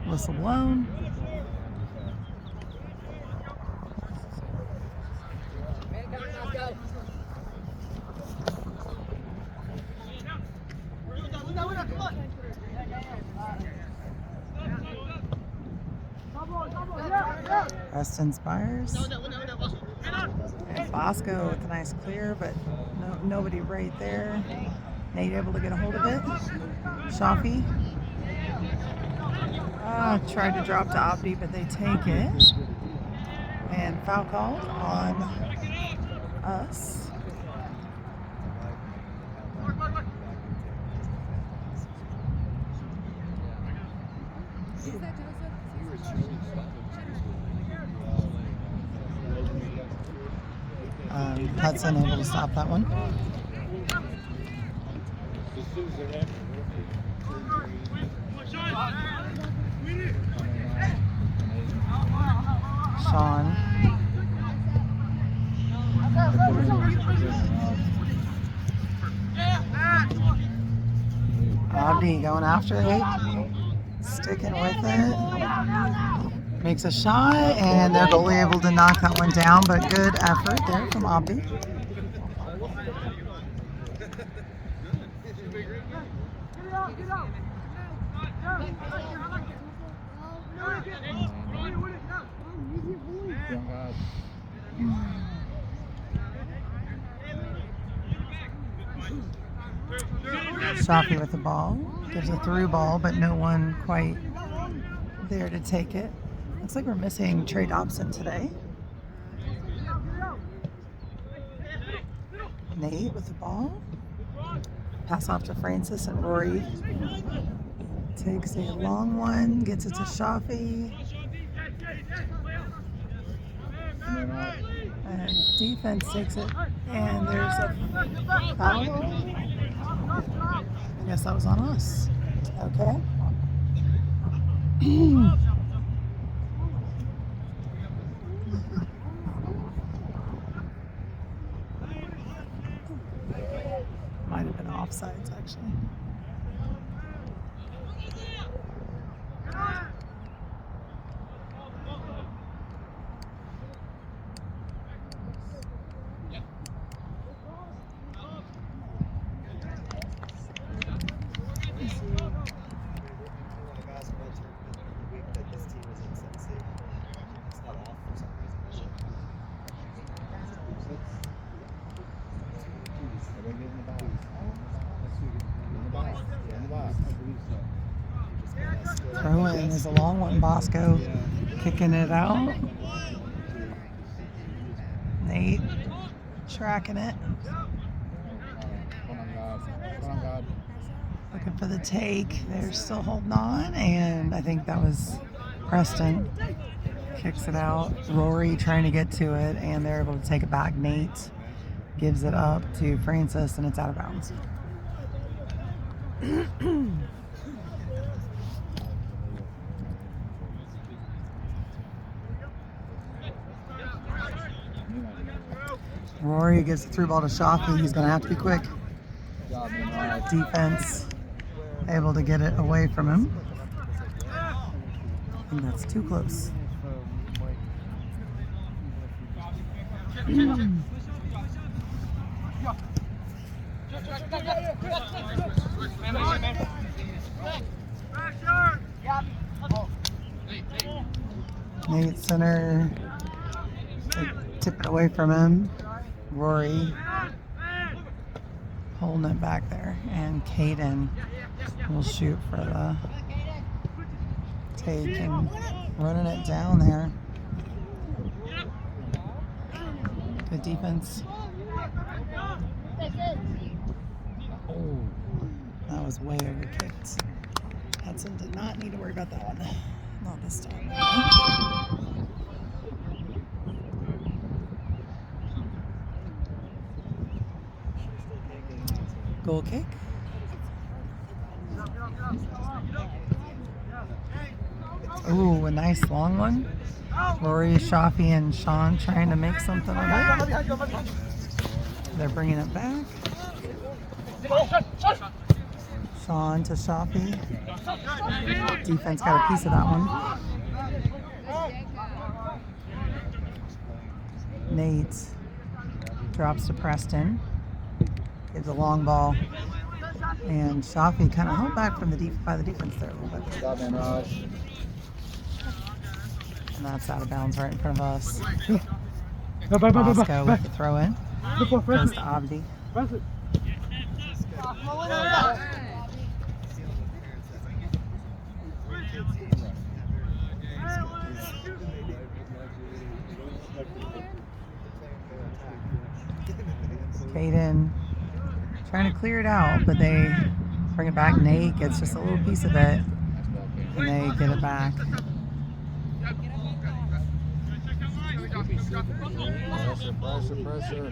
Whistle blown. Preston Spires. And Bosco with a nice clear, but nobody right there. Nate able to get a hold of it. Shafi. Tried to drop to Abdi, but they take it. And foul called on us. Hudson able to stop that one. Sean. Abdi going after it. Sticking with it. Makes a shot, and their goalie able to knock that one down, but good effort there from Abdi. Shafi with the ball. Gives a through ball, but no one quite there to take it. Looks like we're missing Trey Dobson today. Nate with the ball. Pass off to Francis, and Rory takes a long one, gets it to Shafi. And defense takes it, and there's a foul. I guess that was on us. Okay. Might have been offsides, actually. Throw in is a long one. Bosco kicking it out. Nate tracking it. Looking for the take. They're still holding on, and I think that was Preston. Kicks it out. Rory trying to get to it, and they're able to take it back. Nate gives it up to Francis, and it's out of bounds. Rory gives the through ball to Shafi. He's going to have to be quick. Defense able to get it away from him. I think that's too close. Nate center. They tip it away from him. Rory holding it back there, and Caden will shoot for the take and running it down there. Good defense. Oh, that was way overkicked. Hudson did not need to worry about that one. Not this time. Goal kick. Ooh, a nice long one. Rory, Shafi, and Sean trying to make something of it. They're bringing it back. Sean to Shafi. Defense got a piece of that one. Nate drops to Preston. Gives a long ball. And Shafi kind of held back from by the defense there a little bit. And that's out of bounds right in front of us. Bosco with the throw in. Goes to Abdi. Caden trying to clear it out, but they bring it back. Nate gets just a little piece of it, and they get it back. Pressure.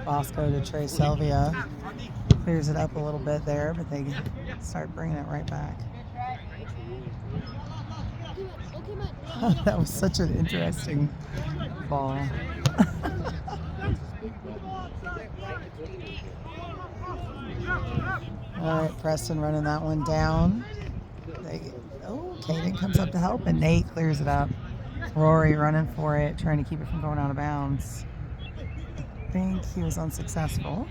Bosco to Trey Selvia. Clears it up a little bit there, but they start bringing it right back. That was such an interesting ball. All right, Preston running that one down. Caden comes up to help, and Nate clears it up. Rory running for it, trying to keep it from going out of bounds. I think he was unsuccessful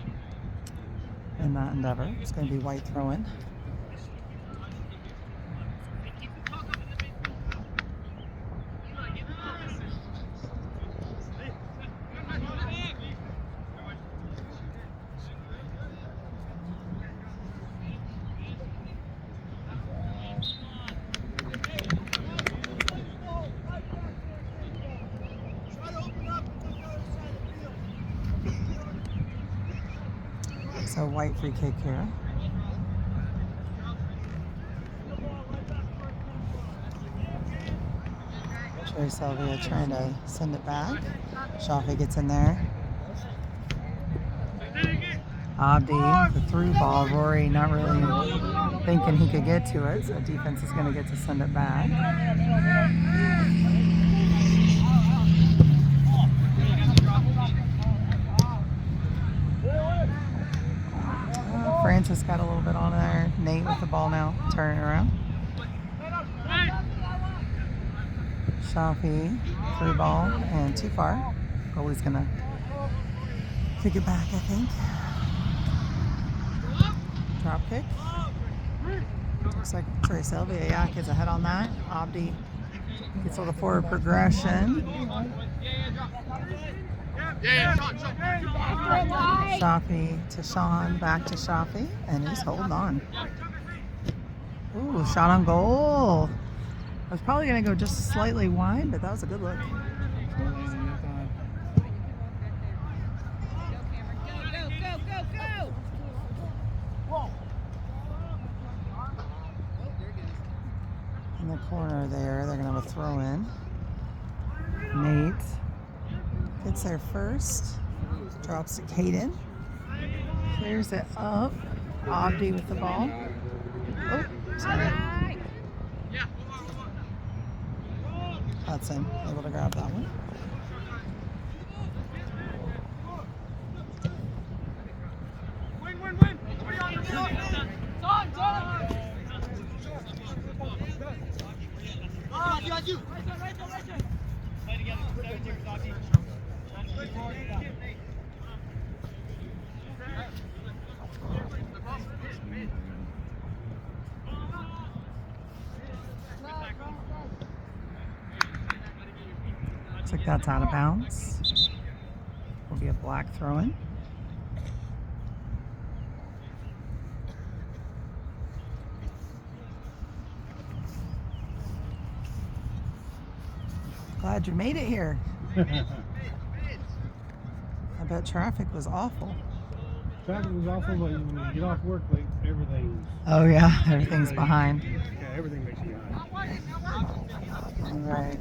in that endeavor. It's going to be White throwing. So White free kick here. Trey Selvia trying to send it back. Shafi gets in there. Abdi, the through ball. Rory not really thinking he could get to it, so defense is going to get to send it back. Francis got a little bit on there. Nate with the ball now, turning around. Shafi, through ball, and too far. Goalie's gonna kick it back, I think. Drop kick. Looks like Trey Selvia, gets ahead on that. Abdi gets a little forward progression. Shafi to Sean, back to Shafi, and he's holding on. Ooh, shot on goal. I was probably going to go just slightly wide, but that was a good look. In the corner there, they're going to have a throw in. Nate gets there first, drops to Caden, clears it up. Abdi with the ball. Oh, sorry. Hudson able to grab that one. Looks like that's out of bounds. Will be a black throw-in. Glad you made it here. I bet traffic was awful. Traffic was awful, but when you get off work late, everything's... Oh yeah, everything's behind. Yeah, everything makes you behind. All right.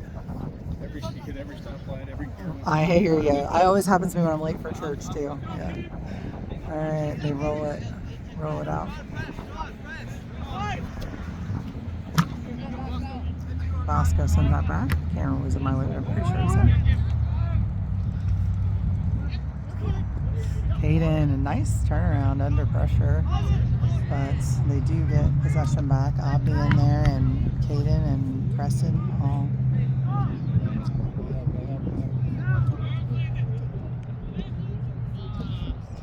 Every stoplight, every corner. I hear you. It always happens to me when I'm late for church too. Yeah. All right, they roll it out. Bosco sends that back. Cameron was in my way, but I'm pretty sure it was him. Caden, a nice turnaround under pressure. but they do get possession back. Abdi in there, and Caden and Preston all.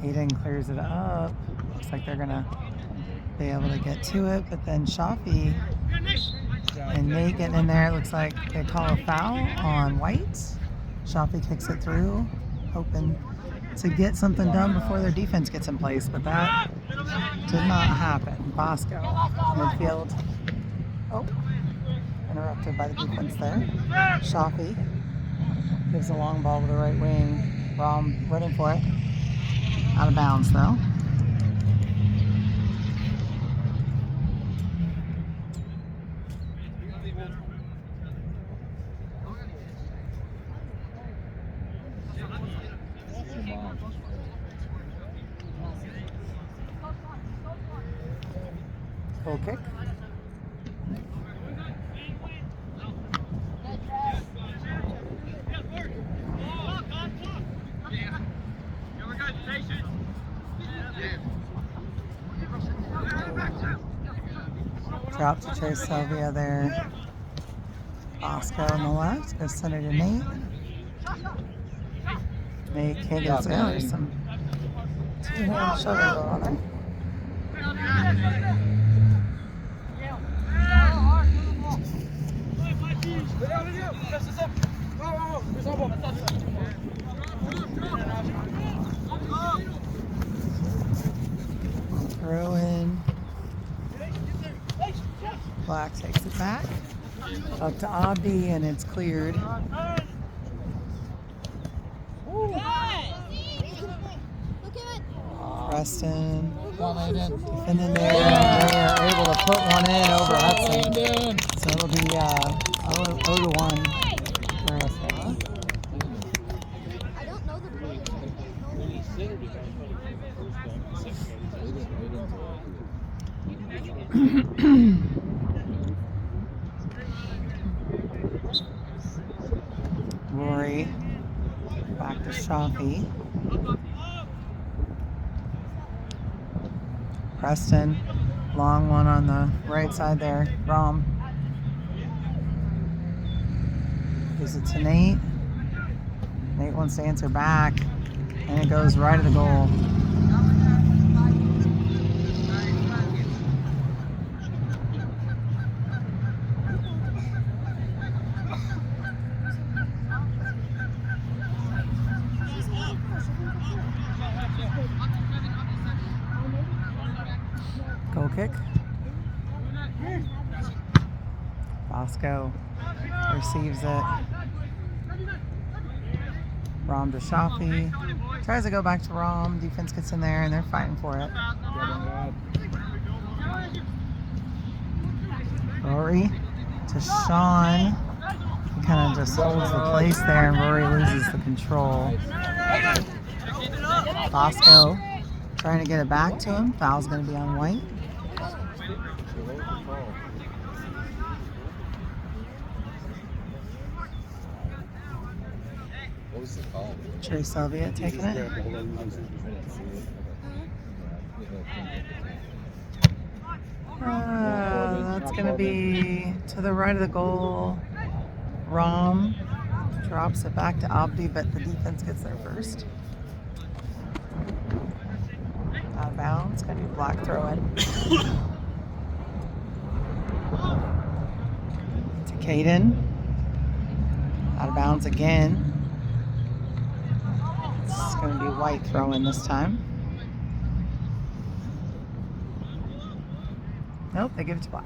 Caden clears it up. Looks like they're gonna be able to get to it, but then Shafi and Nate getting in there. It looks like they call a foul on White. Shafi kicks it through, hoping to get something done before their defense gets in place, but that did not happen. Bosco, midfield. Oh, interrupted by the defense there. Shafi gives a long ball to the right wing. Rom running for it. Out of bounds though. Goal kick. Drop to Chase Selvia there. Bosco on the left. Goes center to Nate. Nate can't get it. There's some two-hand shoulder going on there. Throw in. Black takes it back. Up to Abdi, and it's cleared. Preston. Defending there. They are able to put one in over Hudson. So it'll be 0-1 for us. Rory back to Shafi. Preston, long one on the right side there. Rom gives it to Nate. Nate wants to answer back, and it goes right of the goal. Goal kick. Bosco receives it. Rom to Shafi. Tries to go back to Rom. Defense gets in there and they're fighting for it. Rory to Sean. He kind of just holds the place there and Rory loses the control. Bosco trying to get it back to him. Foul's going to be on White. What was the call? Trey Selvia taking it. That's going to be to the right of the goal. Rom drops it back to Abdi, but the defense gets there first. Out of bounds. Going to be black throw in. To Caden. Out of bounds again. It's going to be White throw in this time. Nope, they give it to Black.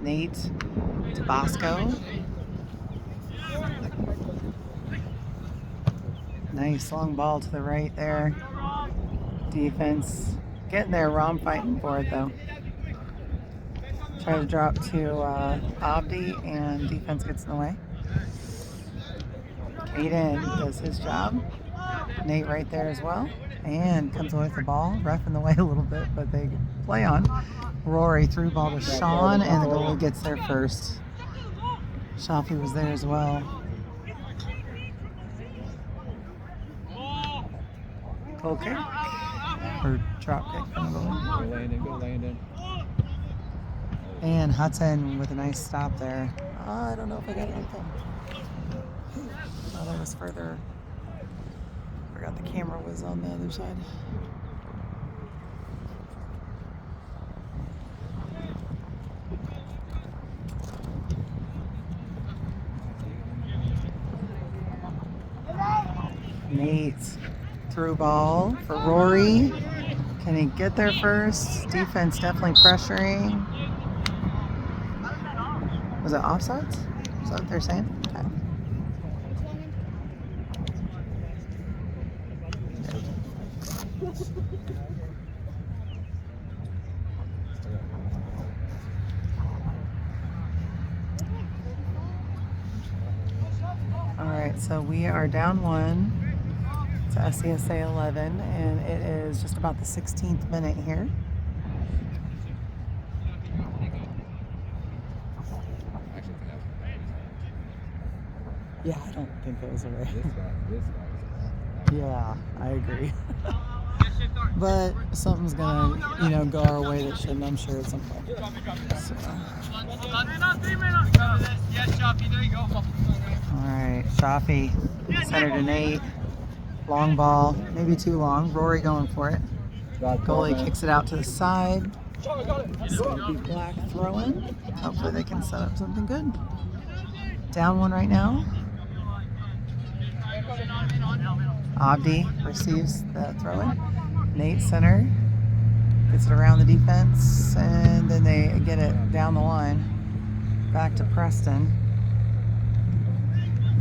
Nate to Bosco. Nice long ball to the right there. Defense getting there. Rom fighting for it though. Try to drop to Abdi and defense gets in the way. Caden does his job. Nate right there as well. And comes away with the ball. Ref in the way a little bit, but they play on. Rory threw ball to Sean, and the goalie gets there first. Shafi was there as well. Goal kick. or drop kick from the goalie. Go Landon, go Landon. And Hudson with a nice stop there. I don't know if I got it on film. Oh, that was further. Forgot the camera was on the other side. Nate through ball for Rory. Can he get there first? Defense definitely pressuring. Was it offsides? Is that what they're saying? Okay. All right, so we are down 1 to SCSA 11, and it is just about the 16th minute here. Yeah, I don't think it was a race. Yeah, I agree. But something's gonna, go our way that shouldn't, I'm sure, at some point. So. All right, Shafi, center to Nate. Long ball, maybe too long. Rory going for it. Goalie kicks it out to the side. It's gonna be Black throwing. Hopefully they can set up something good. Down 1 right now. Abdi receives the throw-in. Nate center gets it around the defense, and then they get it down the line. Back to Preston.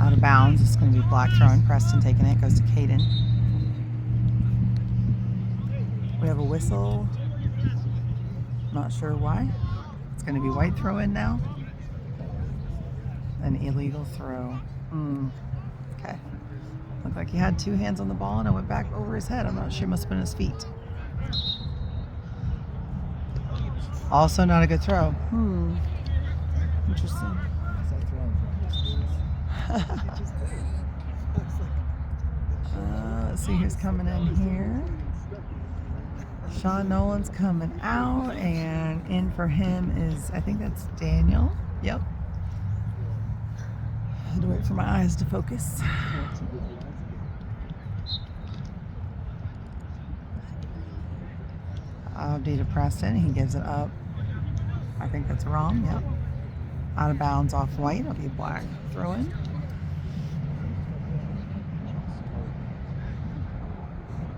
Out of bounds. It's going to be Black throwing. Preston taking it. Goes to Caden. We have a whistle. Not sure why. It's going to be White throw-in now. An illegal throw. Okay. Looked like he had 2 hands on the ball, and it went back over his head. I'm not sure. It must have been his feet. Also not a good throw. Interesting. Let's see who's coming in here. Sean Nolan's coming out, and in for him is, I think that's Daniel. Yep. I had to wait for my eyes to focus. Abdi to Preston. He gives it up. I think that's wrong. Yep. Out of bounds off White. It'll be Black throw in.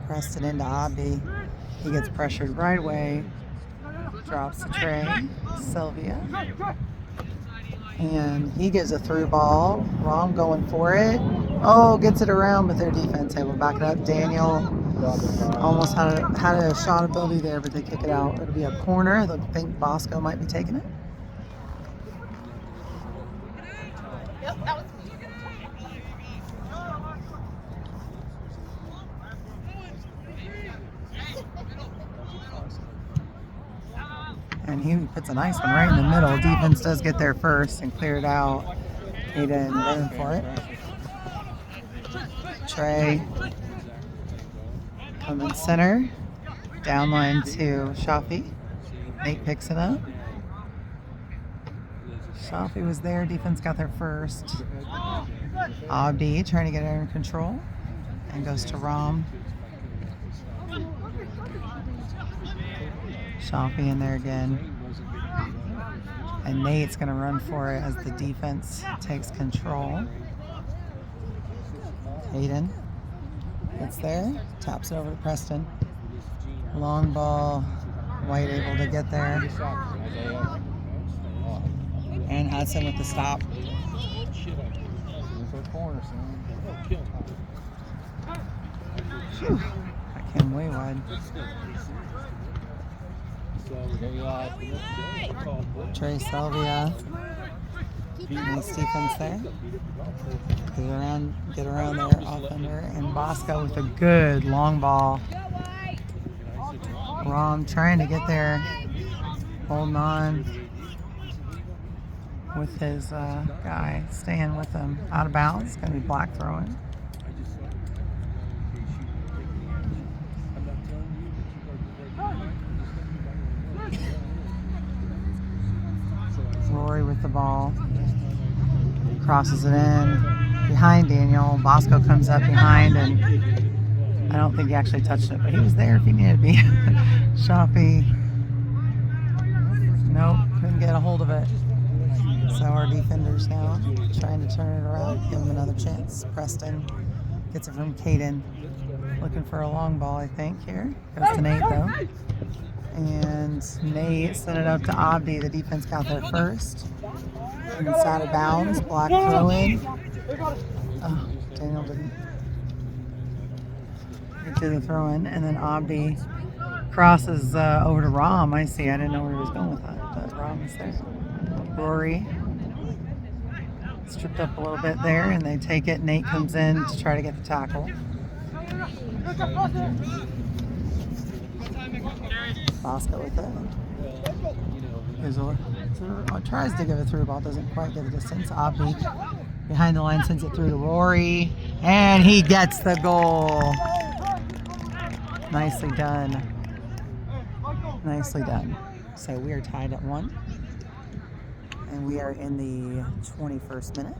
Preston into Abdi. He gets pressured right away. Drops the tray. Selvia. And he gives a through ball. Rom going for it. Oh, gets it around, but their defense able to back it up. Daniel almost had a shot ability there, but they kick it out. It'll be a corner. I think Bosco might be taking it. And he puts a nice one right in the middle. Defense does get there first and clear it out. Aiden running for it. Trey coming center. Downline to Shafi. Nate picks it up. Shafi was there. Defense got there first. Abdi trying to get it under control. And goes to Rom. Shafi in there again. And Nate's going to run for it as the defense takes control. Hayden gets there, taps it over to Preston. Long ball, White able to get there. And Hudson with the stop. Phew, that came way wide. Trey Selvia. Nice defense there. Get around their offender. And Bosco with a good long ball. Rom trying to get there. Holding on with his guy. Staying with him. Out of bounds. Going to be Black throwing. Rory with the ball. Crosses it in behind Daniel. Bosco comes up behind, and I don't think he actually touched it, but he was there if he needed to be. Shoppy. Nope, couldn't get a hold of it. So our defenders now trying to turn it around, give him another chance. Preston gets it from Caden. Looking for a long ball, I think, here. Goes to Nate, though. And Nate sent it up to Abdi. The defense got there first. Inside of bounds. Black throw in. Oh, Daniel didn't get to the throw in. And then Abdi crosses over to Rom. I see. I didn't know where he was going with that, but Rom is there. Rory stripped up a little bit there, and they take it. Nate comes in to try to get the tackle. Bosco with it. Tries to give a through ball, doesn't quite get the distance. Abdi behind the line sends it through to Rory, and he gets the goal. Nicely done. Nicely done. So we are tied at 1. And we are in the 21st minute.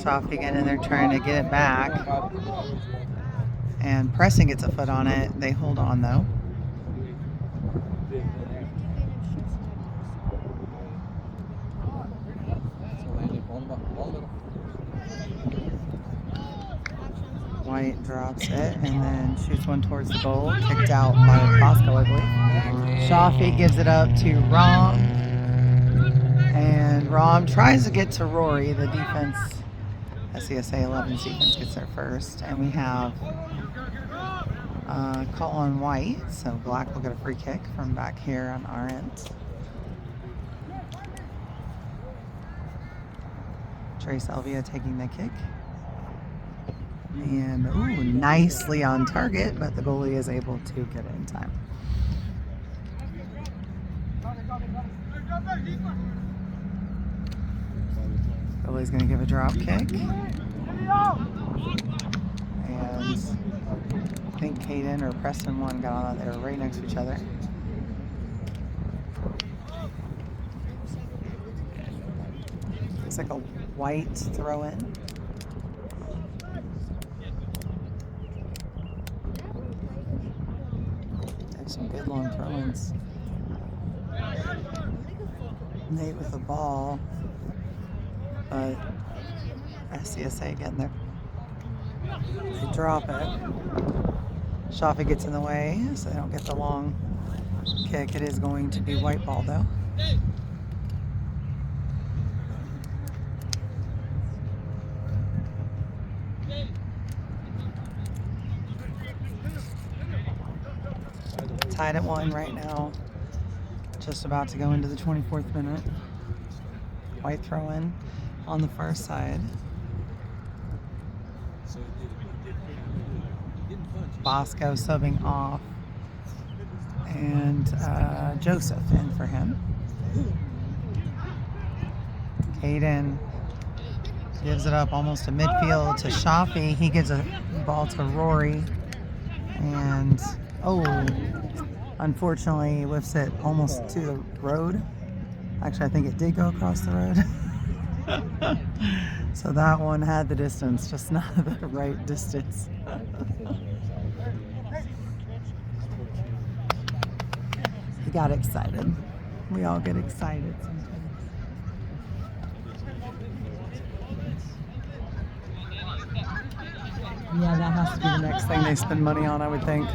Shoppy getting in there trying to get it back. And Preston gets a foot on it. They hold on though. White drops it and then shoots one towards the goal. Kicked out by Bosco, I believe. Shoppy gives it up to Rom. And Rom tries to get to Rory. The defense, SCSA 11's defense, gets there first. And we have call on White. So Black will get a free kick from back here on our end. Selvia taking the kick. And ooh, nicely on target, but the goalie is able to get it in time. Goalie's going to give a drop kick. And I think Caden or Preston one got on that. They were right next to each other. Looks like a White throw in. Some good long throw-ins. Nate with the ball, but SCSA getting there. They drop it. Shoppy gets in the way, so they don't get the long kick. It is going to be white ball though. Tied at 1 right now. Just about to go into the 24th minute. White throw in on the far side. Bosco subbing off. And Joseph in for him. Caden gives it up almost to midfield to Shoppy. He gives a ball to Rory. And unfortunately, whiffs it almost to the road. Actually, I think it did go across the road. So that one had the distance, just not the right distance. He got excited. We all get excited sometimes. Yeah, that has to be the next thing they spend money on, I would think.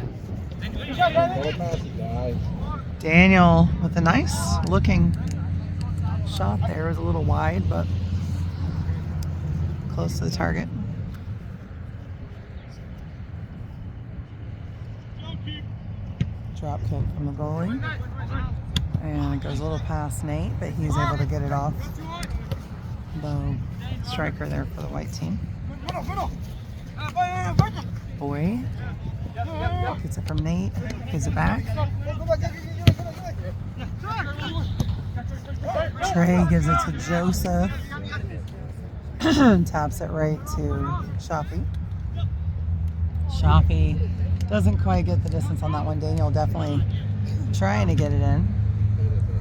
Daniel with a nice looking shot there. It was a little wide, but close to the target. Drop kick from the goalie. And it goes a little past Nate, but he's able to get it off the striker there for the white team. Boy gets it from Nate, gives it back. Trey gives it to Joseph. Taps it right to Shafi. Shafi doesn't quite get the distance on that one. Daniel definitely trying to get it in.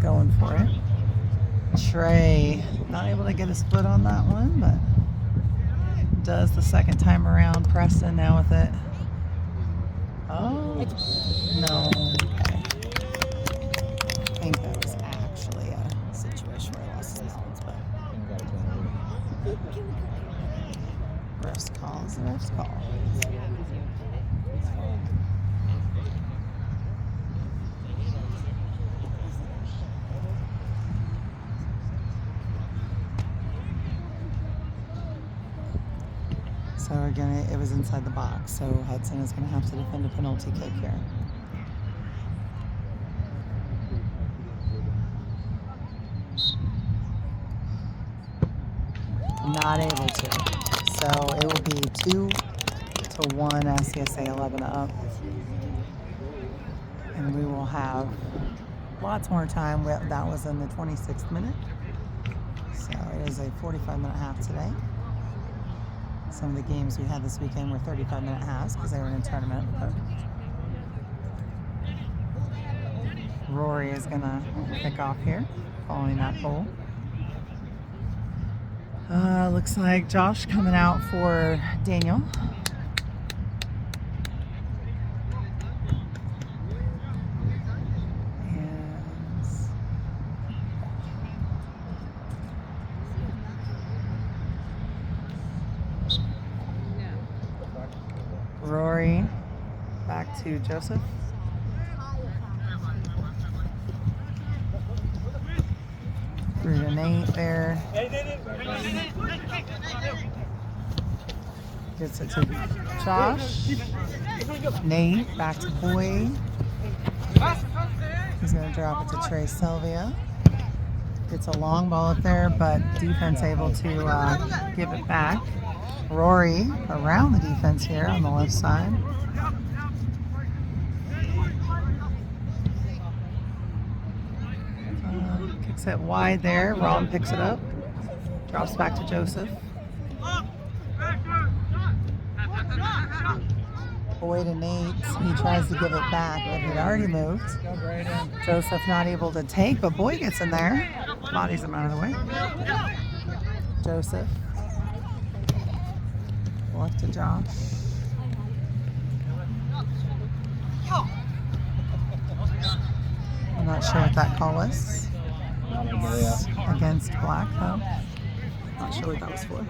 Going for it. Trey not able to get a split on that one, but does the second time around. Preston now with it. Oh, no. Okay. I think that was actually a situation where he lost his balance, but ref's call is the ref's call. So again, it was inside the box, so Hudson is going to have to defend a penalty kick here. Not able to. So it will be 2-1 SCSA 11 up. And we will have lots more time. That was in the 26th minute. So it is a 45-minute half today. Some of the games we had this weekend were 35-minute halves because they were in a tournament. But Rory is going to kick off here following that goal. Looks like Josh coming out for Daniel. Rory back to Joseph. Through to Nate there. Gets it to Josh. Nate back to Boy. He's going to drop it to Trey Selvia. Gets a long ball up there, but defense able to give it back. Rory around the defense here on the left side. Kicks it wide there. Ron picks it up. Drops back to Joseph. Boy to Nate. He tries to give it back, but he'd already moved. Joseph not able to take, but Boy gets in there. Bodies him out of the way. Joseph. Left to Josh. I'm not sure what that call was. Against Black, though. Not sure what that was for.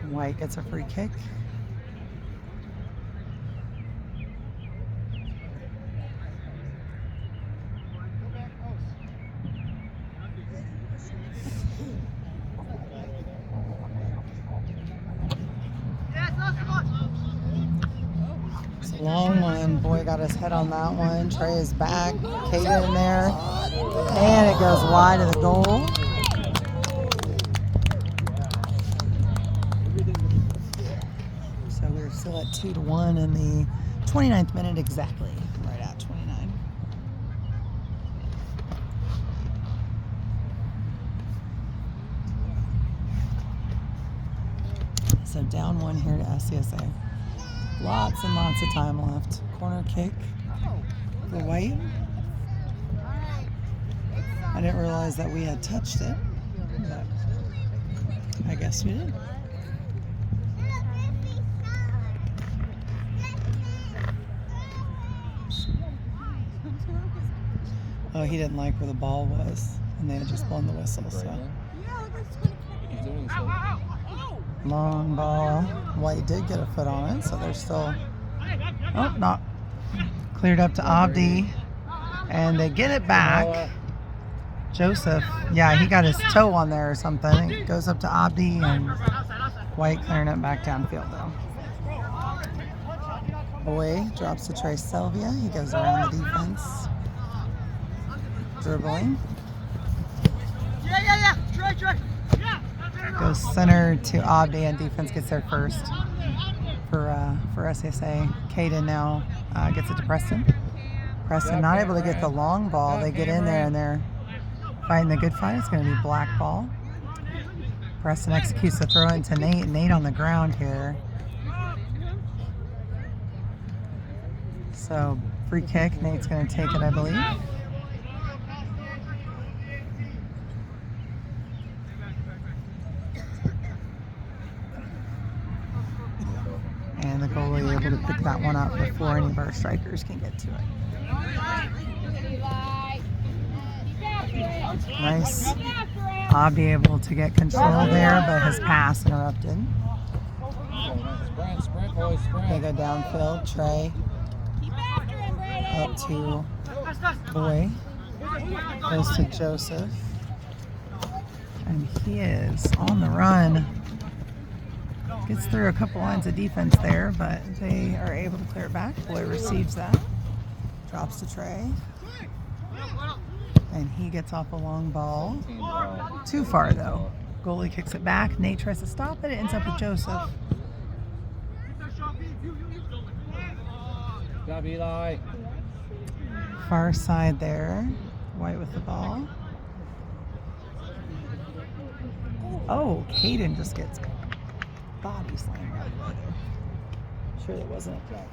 White gets a free kick. Long one. Boy got his head on that one. Trey is back. Caden in there. And it goes wide of the goal. So we're still at 2-1 in the 29th minute exactly. Right at 29. So down one here to SCSA. Lots and lots of time left. Corner kick for White. I didn't realize that we had touched it, but I guess we did. Oh, he didn't like where the ball was, and they had just blown the whistle, so. Long ball. White did get a foot on it, so they're still, oh, not cleared up to Abdi, and they get it back. Joseph, yeah, he got his toe on there or something. It goes up to Abdi, and White clearing it back downfield, though. Boy drops to Selvia. He goes around the defense. Dribbling. Goes center to Abdi, and defense gets there first for SCSA. Caden now gets it to Preston. Preston not able to get the long ball. They get in there and they're fighting the good fight. It's going to be black ball. Preston executes the throw into Nate. Nate on the ground here. So free kick. Nate's going to take it, I believe. And the goalie able to pick that one up before any of our strikers can get to it. Nice. Abdi able to get control there, but his pass interrupted. They go downfield. Trey up to Boy. Goes to Joseph. And he is on the run. Gets through a couple lines of defense there, but they are able to clear it back. Boy receives that. Drops to Trey. And he gets off a long ball. Too far, though. Goalie kicks it back. Nate tries to stop it. It ends up with Joseph. Bilal. Far side there. White with the ball. Oh, Caden just gets body slammed right there. Sure that wasn't a catch.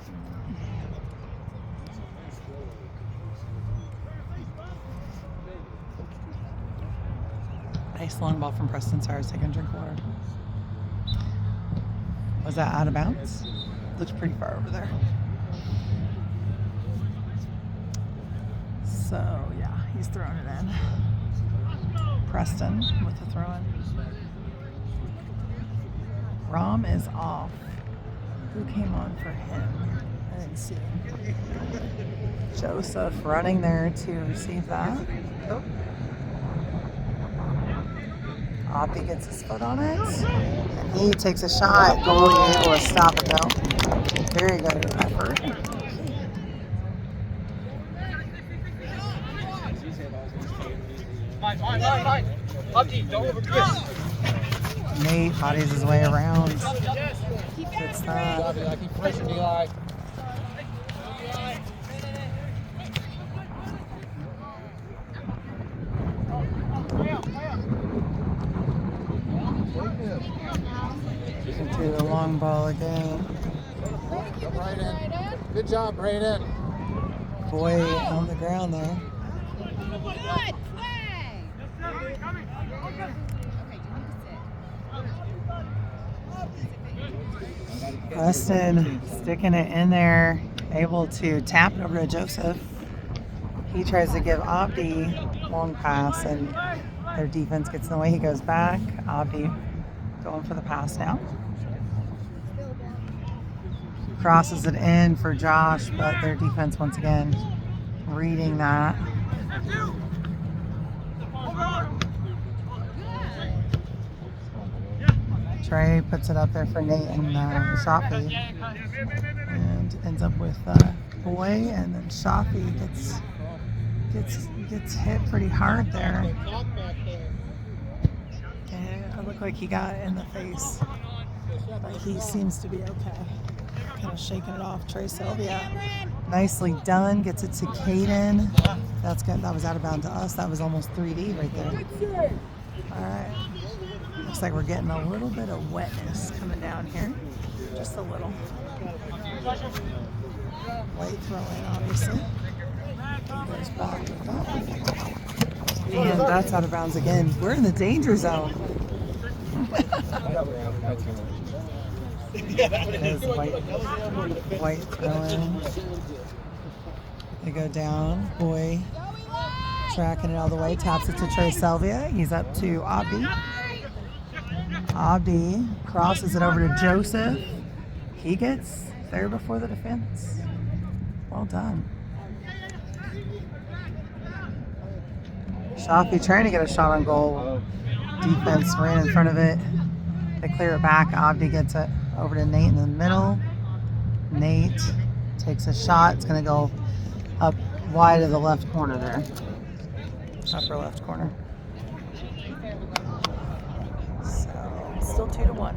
Nice long ball from Preston. Sorry, I was taking a drink of water. Was that out of bounds? Looks pretty far over there. So, yeah, he's throwing it in. Preston with the throw in. Rom is off. Who came on for him? I didn't see him. Joseph running there to receive that. Oh. Abdi gets his foot on it. And he takes a shot. Goalie able to stop it though. Very good effort. Fine. Abdi, don't overdo Nate bodies his way around. Gets that. Keep pressure, Bilal. Into the long ball again. Good job, Brayden. Boy on the ground there. Preston sticking it in there, able to tap it over to Joseph. He tries to give Abdi long pass, and their defense gets in the way. He goes back. Abdi going for the pass now. Crosses it in for Josh, but their defense once again reading that. Trey puts it up there for Nate and Shafi, and ends up with Boy, and then Shafi gets hit pretty hard there. And it looked like he got in the face, but he seems to be okay. Kind of shaking it off. Trey Selvia, nicely done. Gets it to Caden. That's good. That was out of bounds to us. That was almost 3D right there. All right. Looks like we're getting a little bit of wetness coming down here. Just a little. White throw in, obviously. Goes back with that. And that's out of bounds again. We're in the danger zone. There's white throw in. They go down. Boy tracking it all the way. Taps it to Trey Selvia. He's up to Abdi. Abdi crosses it over to Joseph. He gets there before the defense. Well done. Shafi trying to get a shot on goal. Defense ran in front of it. They clear it back. Abdi gets it over to Nate in the middle. Nate Takes a shot. It's going to go up wide of the left corner there. Upper left corner. So, still 2-1.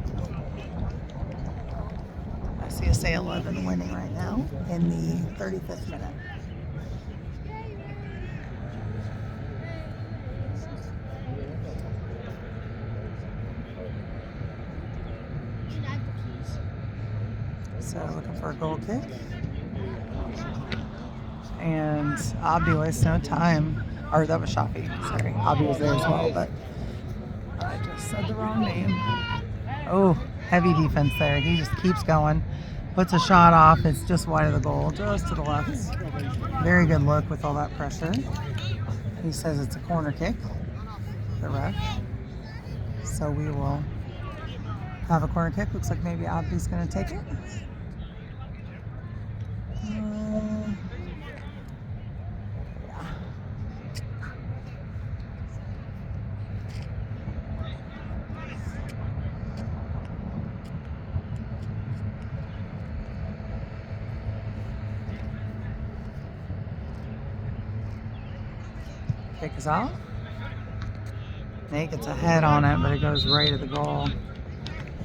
SCSA 11 winning right now in the 35th minute. So looking for a goal kick. And Abdi wastes no time. Or that was Shafi. Sorry. Abdi was there as well, but I just said the wrong name. Oh, heavy defense there. He just keeps going. Puts a shot off. It's just wide of the goal, just to the left. Very good look with all that pressure. He says it's a corner kick, the ref. So we will have a corner kick. Looks like maybe Abdi's going to take it. Kick is out. Nate gets a head on it, but it goes right at the goal.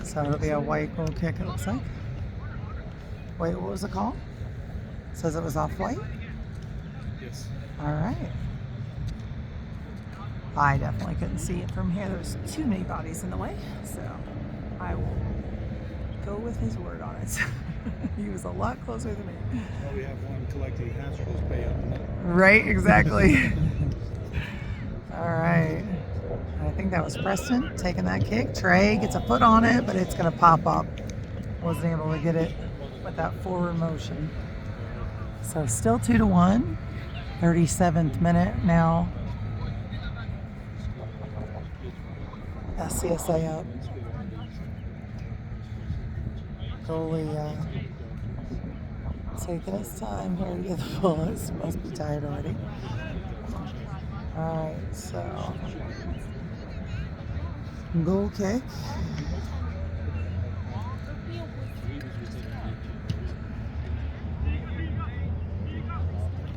So it'll be a white goal kick, it looks like. Wait, what was the call? It says it was off white? Yes. All right. I definitely couldn't see it from here. There's too many bodies in the way, so I will go with his word on it. He was a lot closer than me. Well, we have one collecting Haskell's pay up in it. Right, exactly. All right. I think that was Preston taking that kick. Trey gets a foot on it, but it's going to pop up. Wasn't able to get it with that forward motion. So still 2-1. 37th minute now. SCSA up. Goalie taking his time here to get the ball. Must be tired already. Alright, so goal kick.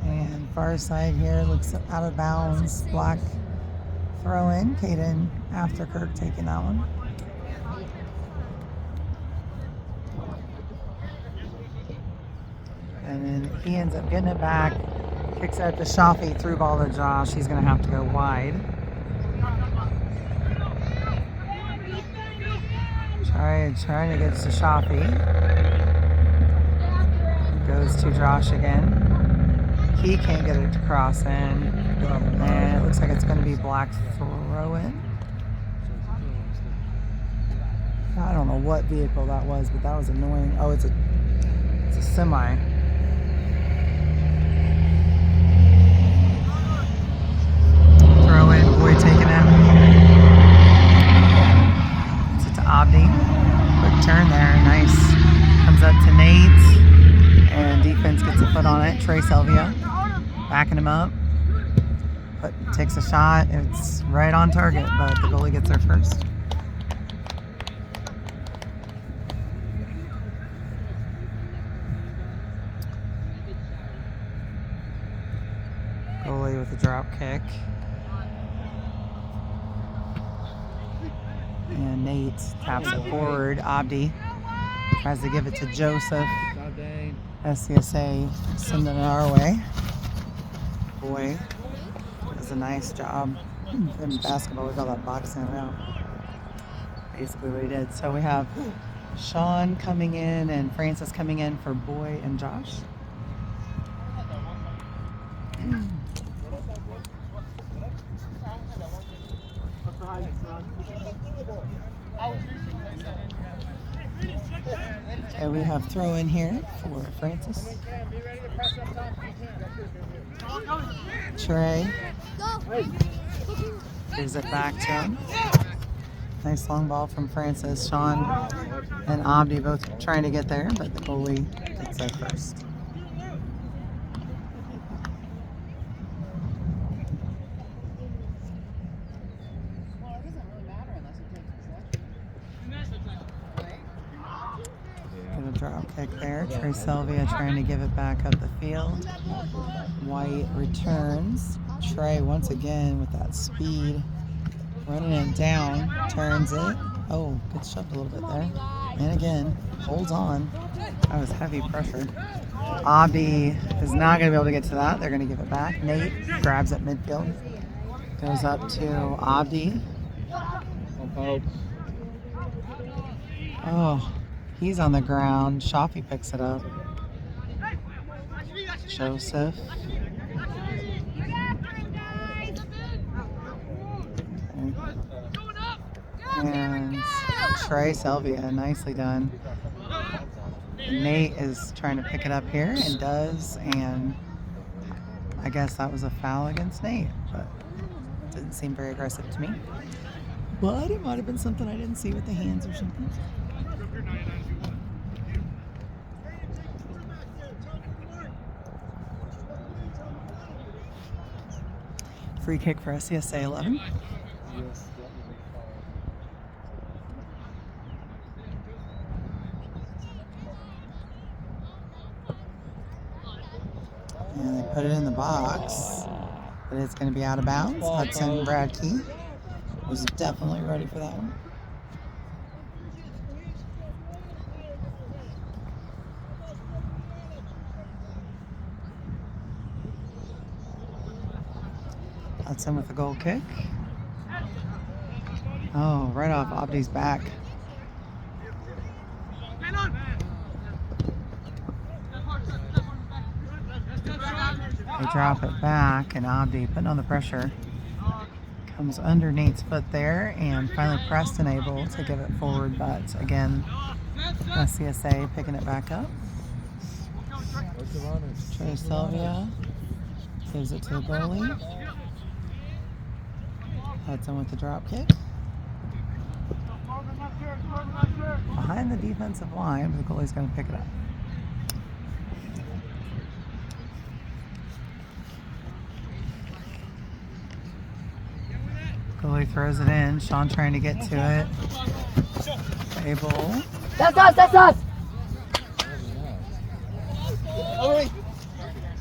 And far side here looks out of bounds. Black throw in. Caden Afterkirk taking that one. And then he ends up getting it back. Kicks out to Shafi, through ball to Josh. He's going to have to go wide. Trying to get to Shafi. Goes to Josh again. He can't get it to cross in. And it looks like it's going to be black throw in. I don't know what vehicle that was, but that was annoying. Oh, it's a semi. Throw in, boy taking it. It's to Abdi. Quick turn there, nice. Comes up to Nate, and defense gets a foot on it. Trey Selvia backing him up. But takes a shot. It's right on target, but the goalie gets there first. Goalie with a drop kick. And Nate taps it forward. Abdi tries to give it to Joseph. SCSA sending it our way. Boy does a nice job. In basketball, we call that boxing out. Basically what he did. So we have Sean coming in and Francis coming in for Boy and Josh. Okay, we have throw in here for Francis. Trey gives it back to him. Nice long ball from Francis. Sean and Abdi both trying to get there, but the goalie gets there first. Drop kick there. Selvia trying to give it back up the field. White returns. Trey once again with that speed. Running it down. Turns it. Oh, gets shoved a little bit there. And again, holds on. That was heavy pressure. Abdi is not going to be able to get to that. They're going to give it back. Nate grabs at midfield. Goes up to Abdi. Oh, he's on the ground. Shafi picks it up. Joseph. And Trey Selvia, nicely done. Nate is trying to pick it up here and does, and I guess that was a foul against Nate, but it didn't seem very aggressive to me. But it might have been something I didn't see with the hands or something. Free kick for SCSA 11. And they put it in the box, but it's going to be out of bounds. Hudson Bradkey was definitely ready for that one. Hudson with a goal kick. Oh, right off Abdi's back. They drop it back, and Abdi putting on the pressure. Comes under Nate's foot there, and finally Preston able to give it forward, but again, SCSA picking it back up. Trey Selvia gives it to the goalie. Hudson with the drop kick. Behind the defensive line, but the goalie's going to pick it up. Goalie throws it in. Sean trying to get to it. Able. That's us, that's us!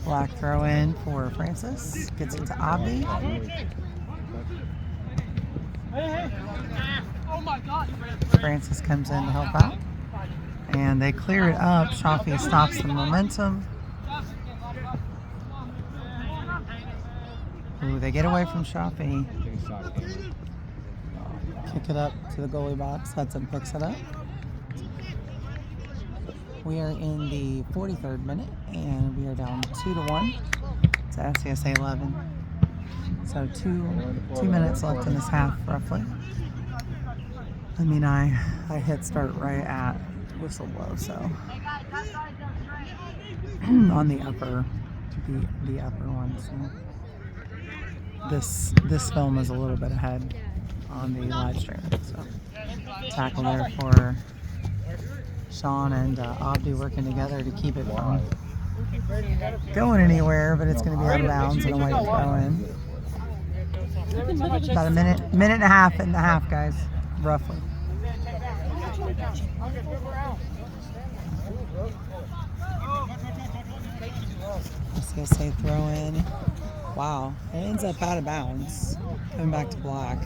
Black throw in for Francis. Gets it to Abdi. Francis comes in to help out. And they clear it up. Shafi stops the momentum. Ooh, they get away from Shafi. Kick it up to the goalie box. Hudson picks it up. We are in the 43rd minute, and we are down 2-1 to SCSA 11. So two minutes left in this half, roughly. I mean, I hit start right at whistle blow, so on the upper one. So this film is a little bit ahead on the live stream. So tackle there for Sean and Abdi working together to keep it from going anywhere, but it's going to be out of bounds and a white throw in. About a minute and a half in the half, guys, roughly. SCSA throw in. Wow, it ends up out of bounds. Coming back to Black.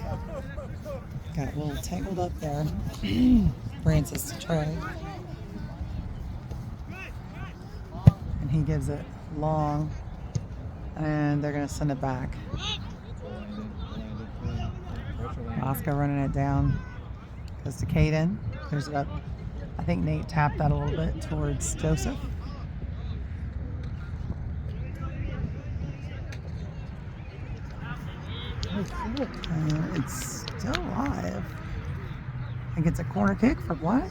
Got a little tangled up there. Francis to Trey. And he gives it long. And they're going to send it back. Oscar running it down. Goes to Caden. Clears it up. I think Nate tapped that a little bit towards Joseph. It's still alive. I think it's a corner kick for Black.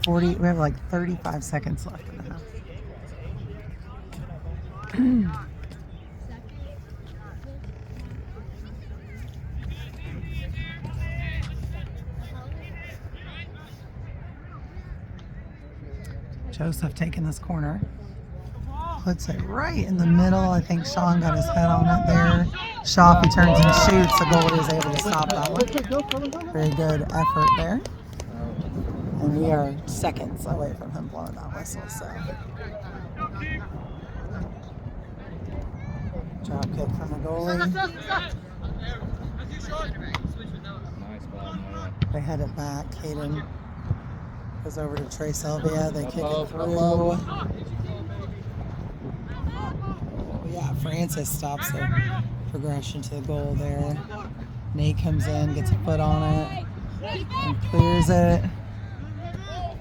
We have like 35 seconds left in the half. Joseph taking this corner. Puts it right in the middle. I think Sean got his head on it there. Shafi turns and shoots. The goalie is able to stop that one. Very good effort there. And we are seconds away from him blowing that whistle, so. Drop kick from the goalie. Nice ball, Noah. They head it back. Caden goes over to Selvia. They kick it through. Oh, yeah, Francis stops the progression to the goal there. Nate comes in, gets a foot on it, and clears it.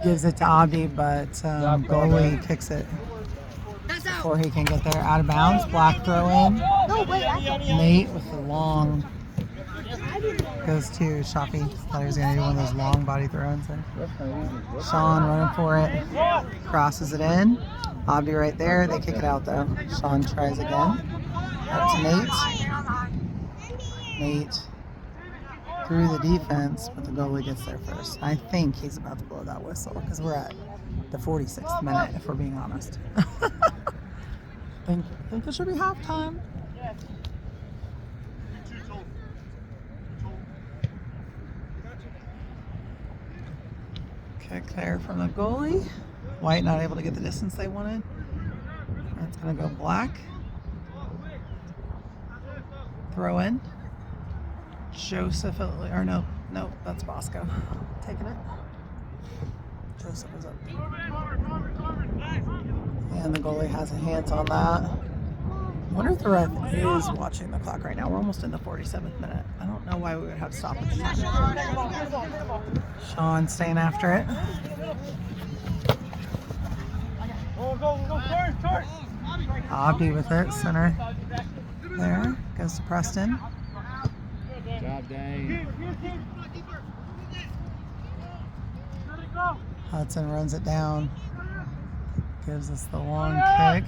Gives it to Abdi, but goalie kicks it before he can get there. Out of bounds, black throw in. Nate with the long goes to Shafi. Thought he was going to do one of those long body throw-ins there. Sean running for it, crosses it in. Abdi right there. They kick it out though. Sean tries again. Up to Nate. Nate through the defense, but the goalie gets there first. I think he's about to blow that whistle because we're at the 46th minute, if we're being honest. think it should be halftime. Kick there from the goalie. White not able to get the distance they wanted. It's going to go black. Throw in. Joseph, or no, that's Bosco taking it. Joseph is up. And the goalie has a hands on that. I wonder if the ref is watching the clock right now. We're almost in the 47th minute. I don't know why we would have stopped at the time. Sean staying after it. Abdi with it, center. There, goes to Preston. Good job, Dane. Hudson runs it down. Gives us the long kick.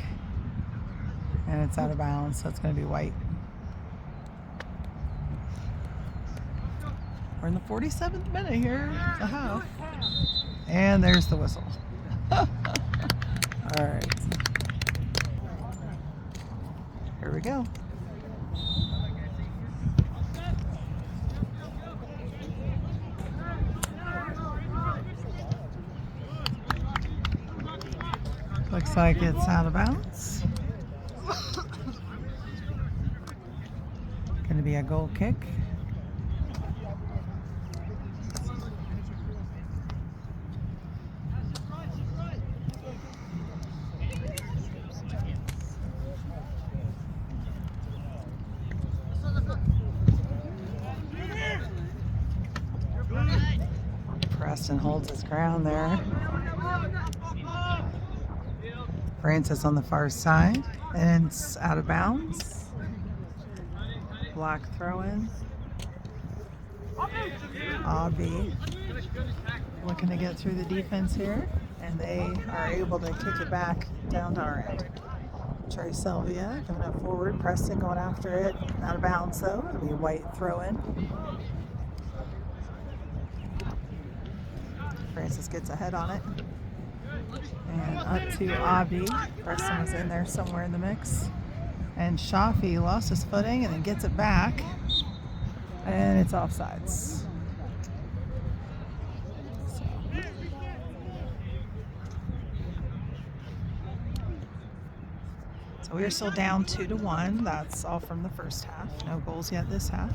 And it's out of bounds, so it's going to be White. We're in the 47th minute here, the half. And there's the whistle. All right. Here we go. Looks like it's out of bounds. Going to be a goal kick. Preston holds his ground there. Francis on the far side, and it's out of bounds. Black throw-in. Abby looking to get through the defense here, and they are able to kick it back down to our end. Selvia coming up forward, Preston going after it, out of bounds though. It'll be a White throw-in. Francis gets ahead on it. And up to Abdi. Preston was in there somewhere in the mix. And Shafi lost his footing and then gets it back. And it's offsides. So we are still down 2-1. That's all from the first half. No goals yet this half.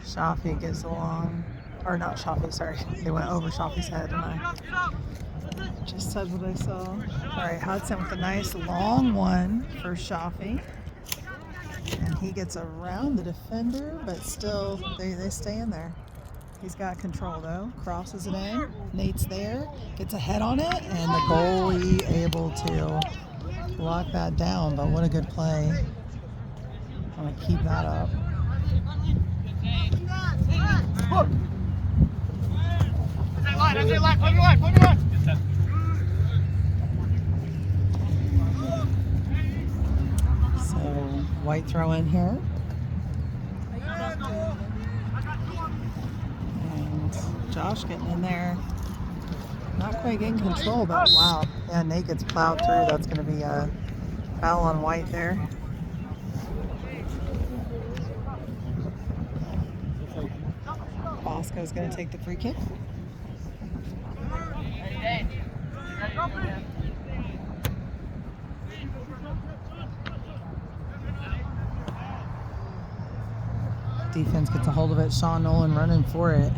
Shafi gets along, or not Shafi, sorry. They went over Shafi's head and I just said what I saw. All right, Hudson with a nice long one for Shafi. And he gets around the defender, but still they stay in there. He's got control though, crosses it in. Nate's there, gets a head on it, and the goalie able to lock that down, but what a good play. I want to keep that up. So White throw in here. And Josh getting in there. Not quite getting control, but wow. Yeah, Nate gets plowed through. That's going to be a foul on White there. Bosco's going to take the free kick. Defense gets a hold of it. Sean Nolan running for it.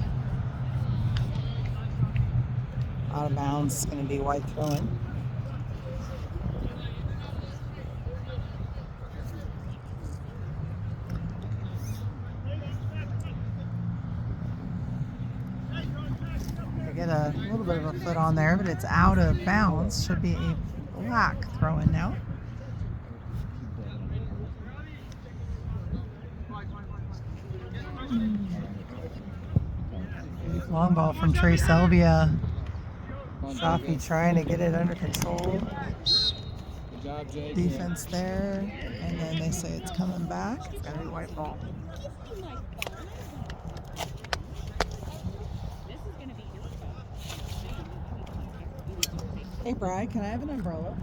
Out of bounds. It's going to be White throwing. They get a little bit of a foot on there, but it's out of bounds. Should be a Black throw-in now. Long ball from Trey Selvia. Shafi trying to get it under control. Good job, Jake. Defense there, and then they say it's coming back. It's gotta be White ball. Hey, Bri, can I have an umbrella?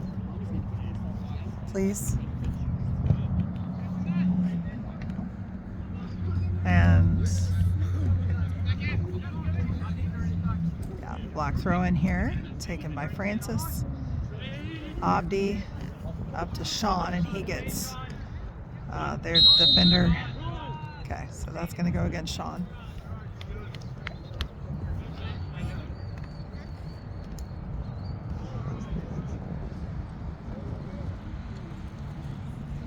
Please. And yeah, Black throw in here, taken by Francis. Abdi up to Sean, and he gets their defender. Okay, so that's going to go against Sean.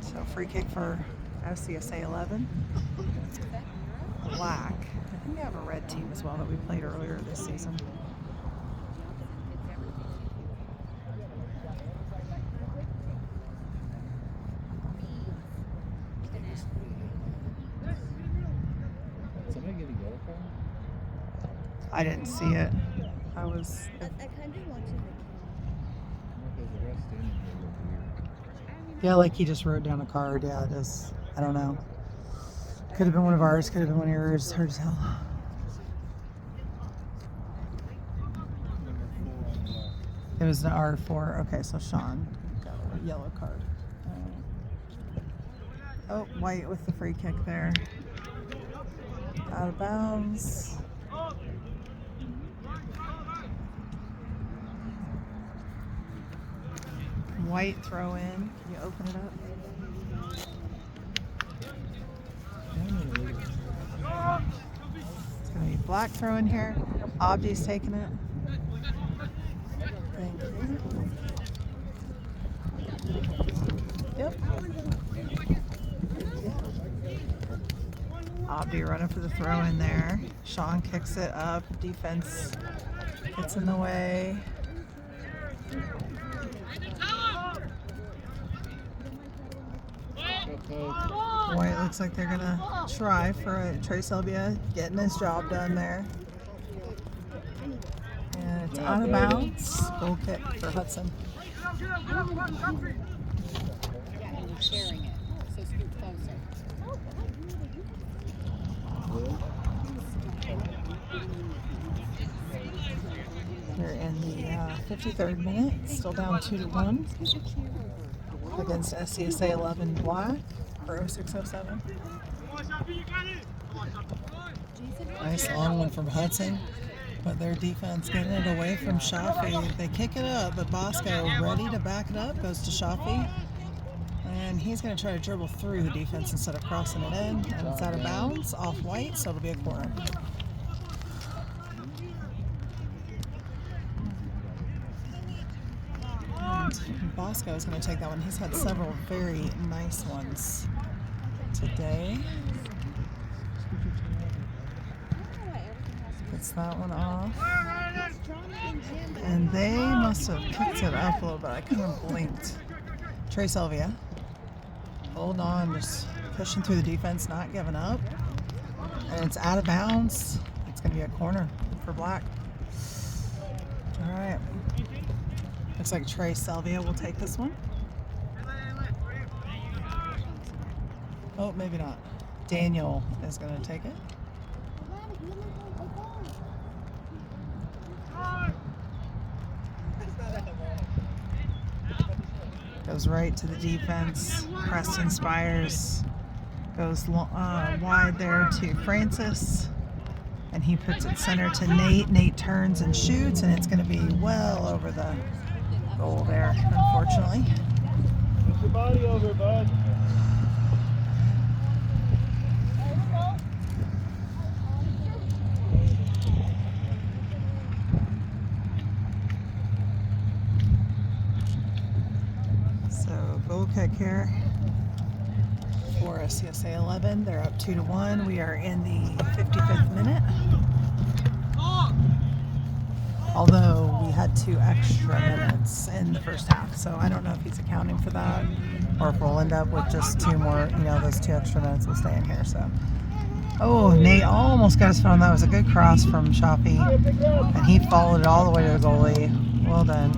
So free kick for SCSA 11. Black. I think they have a red team as well that we played earlier this season. Somebody get a yellow card? I didn't see it. I was. I kind of want to. There's a rest in here. Look weird. Yeah, like he just wrote down a card. Yeah, it is. I don't know. Could have been one of ours. Could have been one of yours. Hard to tell. It was an R4. Okay, so Sean got a yellow card. Oh, White with the free kick there. Out of bounds. White throw in. Can you open it up? It's going to be Black throw in here. Abdi's taking it. Thank you. Yep. Abdi running for the throw in there. Sean kicks it up. Defense gets in the way. White looks like they're gonna try for a Trey Selvia getting his job done there. And it's out of bounds. Goal kick for Hudson. Yeah, and you're sharing it, so scoot closer. We're in the 53rd minute, still down 2-1 against SCSA 11 Black for 0607. Nice long one from Hudson, but their defense getting it away from Shafi. They kick it up, but Bosco ready to back it up, goes to Shafi. And he's going to try to dribble through the defense instead of crossing it in. And it's out of bounds, off White, so it'll be a corner. And Bosco is going to take that one. He's had several very nice ones today. Gets that one off. And they must have picked it up a little bit. I kind of blinked. Trey Selvia. Hold on, just pushing through the defense, not giving up. And it's out of bounds. It's going to be a corner for Black. All right. Looks like Trey Selvia will take this one. Oh, maybe not. Daniel is going to take it. Goes right to the defense. Preston Spires goes wide there to Francis. And he puts it center to Nate. Nate turns and shoots, and it's going to be well over the goal there, unfortunately. Put your body over, bud. So goal kick here for SCSA 11. They're up 2-1. We are in the 55th minute. Although we had 2 extra minutes in the first half, so I don't know if he's accounting for that or if we'll end up with just 2 more, those 2 extra minutes will stay in here. So, oh, Nate almost got his foot on that. It was a good cross from Shafi, and he followed it all the way to the goalie. Well done.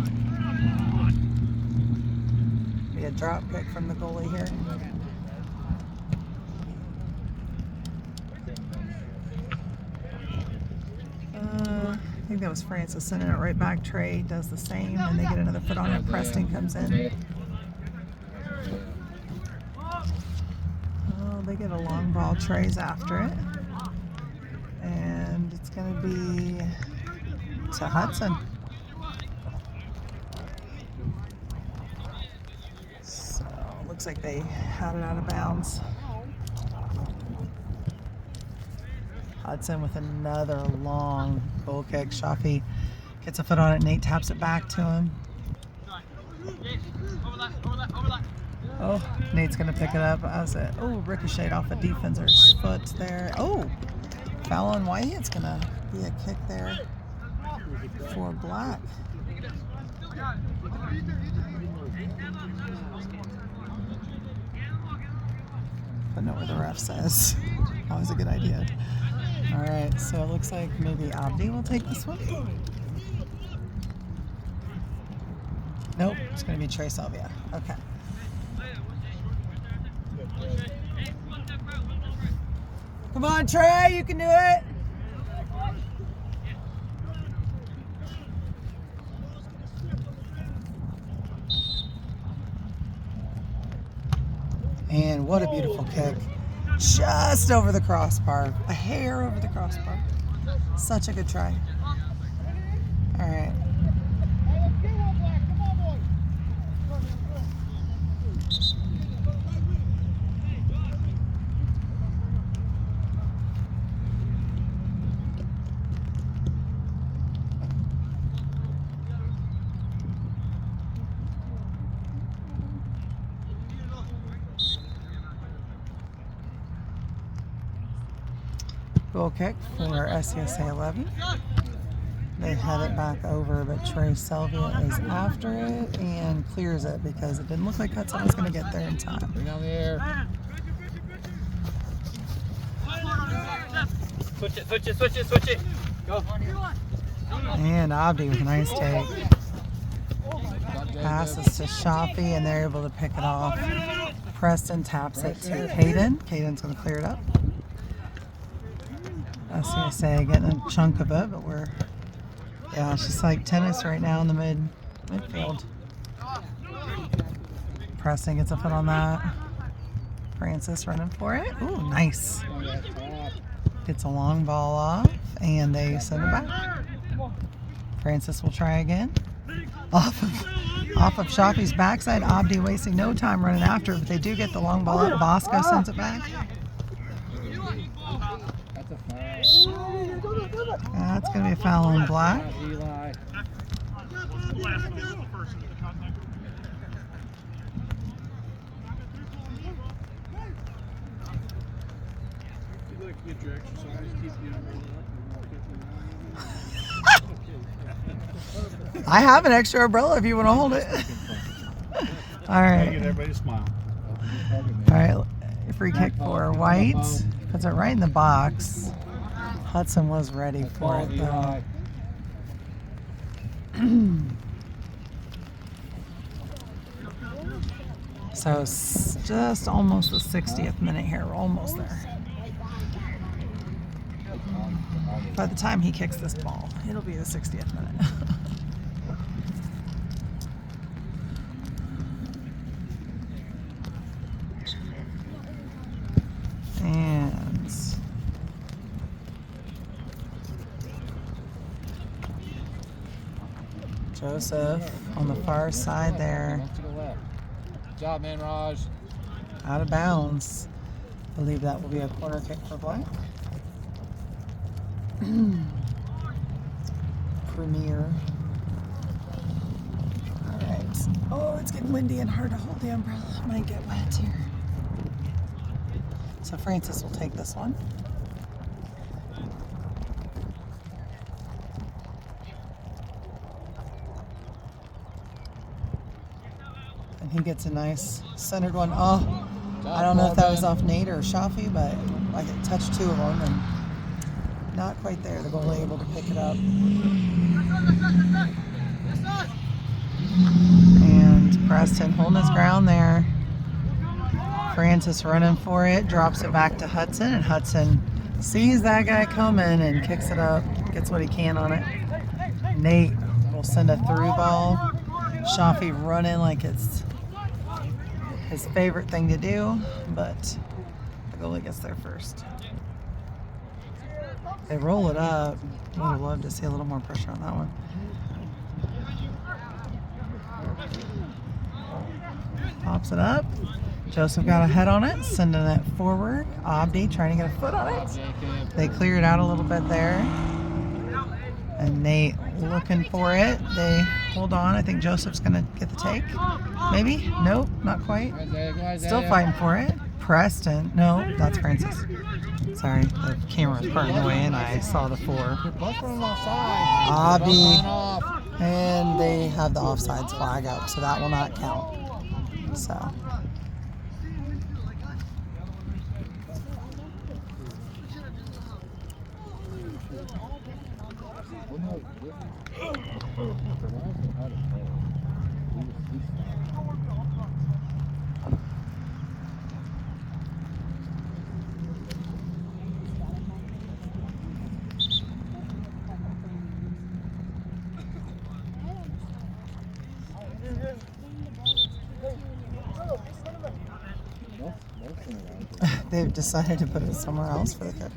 Be a drop kick from the goalie here. I think that was Francis sending it right back. Trey does the same, and they get another foot on it. Preston comes in. Oh, they get a long ball. Trey's after it. And it's going to be to Hudson. So, looks like they had it out of bounds. Hudson with another long goal kick. Shafi gets a foot on it. Nate taps it back to him. Oh, Nate's going to pick it up as it, ricocheted off a defender's foot there. Oh, foul on White. It's going to be a kick there for Black. But know what the ref says. Always a good idea. All right, so it looks like maybe Abdi will take this one. Nope, it's going to be Trey Selvia. Okay. Come on, Trey, you can do it. And what a beautiful kick. Just over the crossbar. A hair over the crossbar. Such a good try. All right. Goal kick for SCSA 11. They head it back over, but Trey Selvia is after it and clears it because it didn't look like Hudson was going to get there in time. Bring down the air. Switch it. Go. And Abdi with a nice take. Passes to Shafi, and they're able to pick it off. Preston taps it to Caden. Caden's going to clear it up. SCSA getting a chunk of it, but it's just like tennis right now in the midfield. Preston gets a foot on that. Francis running for it. Ooh, nice. Gets a long ball off, and they send it back. Francis will try again. Off of Shafi's backside. Abdi wasting no time running after it, but they do get the long ball up. Bosco sends it back. That's going to be a foul on Black. I have an extra umbrella if you want to hold it. All right. Get everybody to smile. All right. Free kick for White. Puts it right in the box. Hudson was ready for it though. So just almost the 60th minute here. We're almost there. By the time he kicks this ball, it'll be the 60th minute. Joseph on the far side there. Wants to go left. Good job, man, Raj. Out of bounds. I believe that will be a corner kick for Black. Premier. Alright. Oh, it's getting windy and hard to hold the umbrella. Might get wet here. So Francis will take this one. And he gets a nice centered one. Oh, I don't know if that was off Nate or Shafi, but like it touched two of them and not quite there. The goalie able to pick it up. And Preston holding his ground there. Francis running for it, drops it back to Hudson, and Hudson sees that guy coming and kicks it up, gets what he can on it. Nate will send a through ball. Shafi running like it's his favorite thing to do, but the goalie gets there first. They roll it up. Would have loved to see a little more pressure on that one. Pops it up. Joseph got a head on it, sending it forward. Abdi trying to get a foot on it. They clear it out a little bit there. And Nate looking for it. They hold on. I think Joseph's going to get the take. Maybe? Nope, not quite. Still fighting for it. Preston. No, that's Francis. Sorry, the camera was parting the way in. I saw the four. Abdi. And they have the offsides flag up, so that will not count. So. They've decided to put it somewhere else for the kick.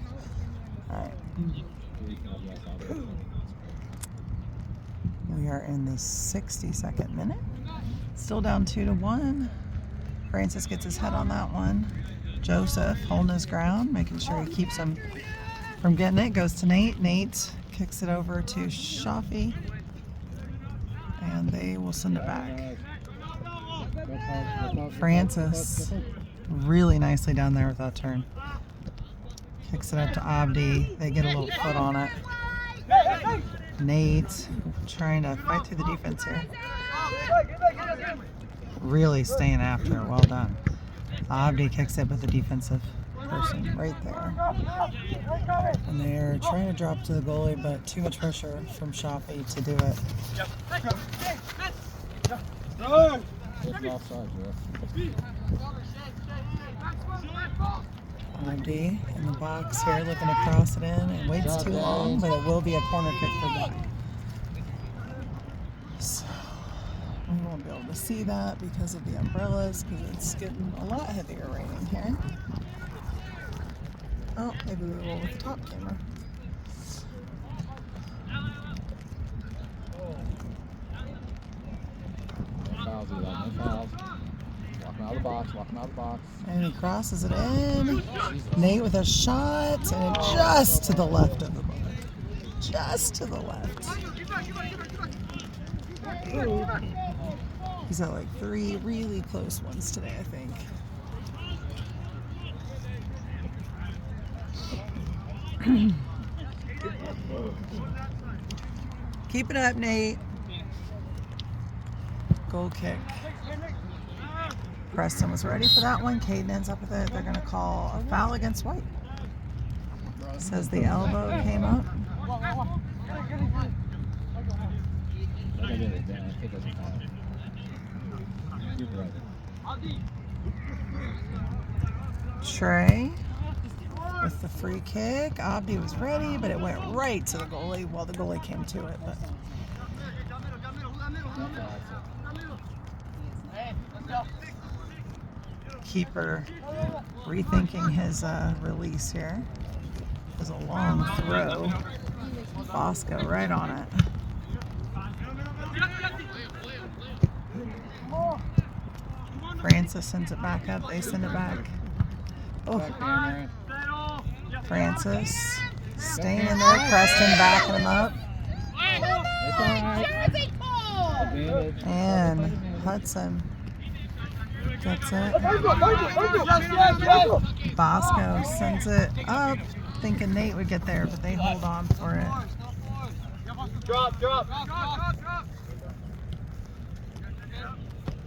All right. We are in the 62nd minute. Still down 2-1. Francis gets his head on that one. Joseph holding his ground, making sure he keeps him from getting it. Goes to Nate. Nate kicks it over to Shafi. And they will send it back. Francis really nicely down there with that turn. Kicks it up to Abdi. They get a little foot on it. Nate trying to fight through the defense here. Really staying after it. Well done. Abdi kicks it with the defensive person right there. And they're trying to drop to the goalie, but too much pressure from Shafi to do it. Abdi in the box here looking to cross it in. It waits too long, but it will be a corner kick for Black. So we won't be able to see that because of the umbrellas, because it's getting a lot heavier raining here. Oh, maybe we will with the top camera. Walking out of the box. And he crosses it in. Nate with a shot, and it just to the left of the ball. Just to the left. He's got like 3 really close ones today, I think. Keep it up, Nate. Goal kick. Preston was ready for that one. Caden ends up with it. They're going to call a foul against White. Says the elbow came up. Trey with the free kick. Abdi was ready, but it went right to the goalie. Well, the goalie came to it, but keeper rethinking his release here. It was a long throw. Bosco right on it. Francis sends it back up. They send it back. Oh, Back, Cameron. Francis staying in there. Preston backing him up. It's all right. Advantage. And Hudson gets it. Bosco sends it up, thinking Nate would get there, but they hold on for it.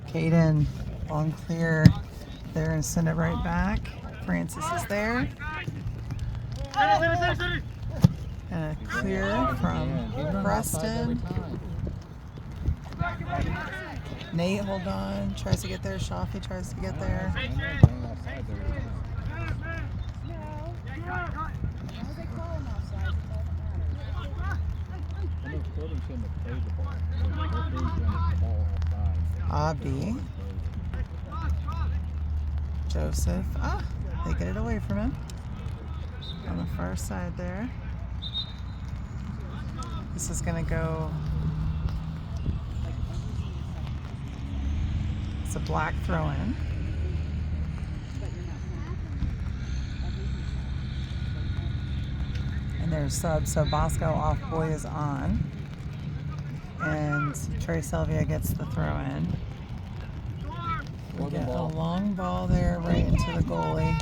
Caden, long clear. They're going to send it right back. Francis is there. And a clear from Preston. Nate, hold on. Tries to get there. Shafi tries to get there. Abdi. Joseph. Ah, they get it away from him. On the far side there. This is going to go. It's a black throw-in. And there's subs, so Bosco off, Boy is on. And Trey Selvia gets the throw-in. We get a long ball there right into the goalie.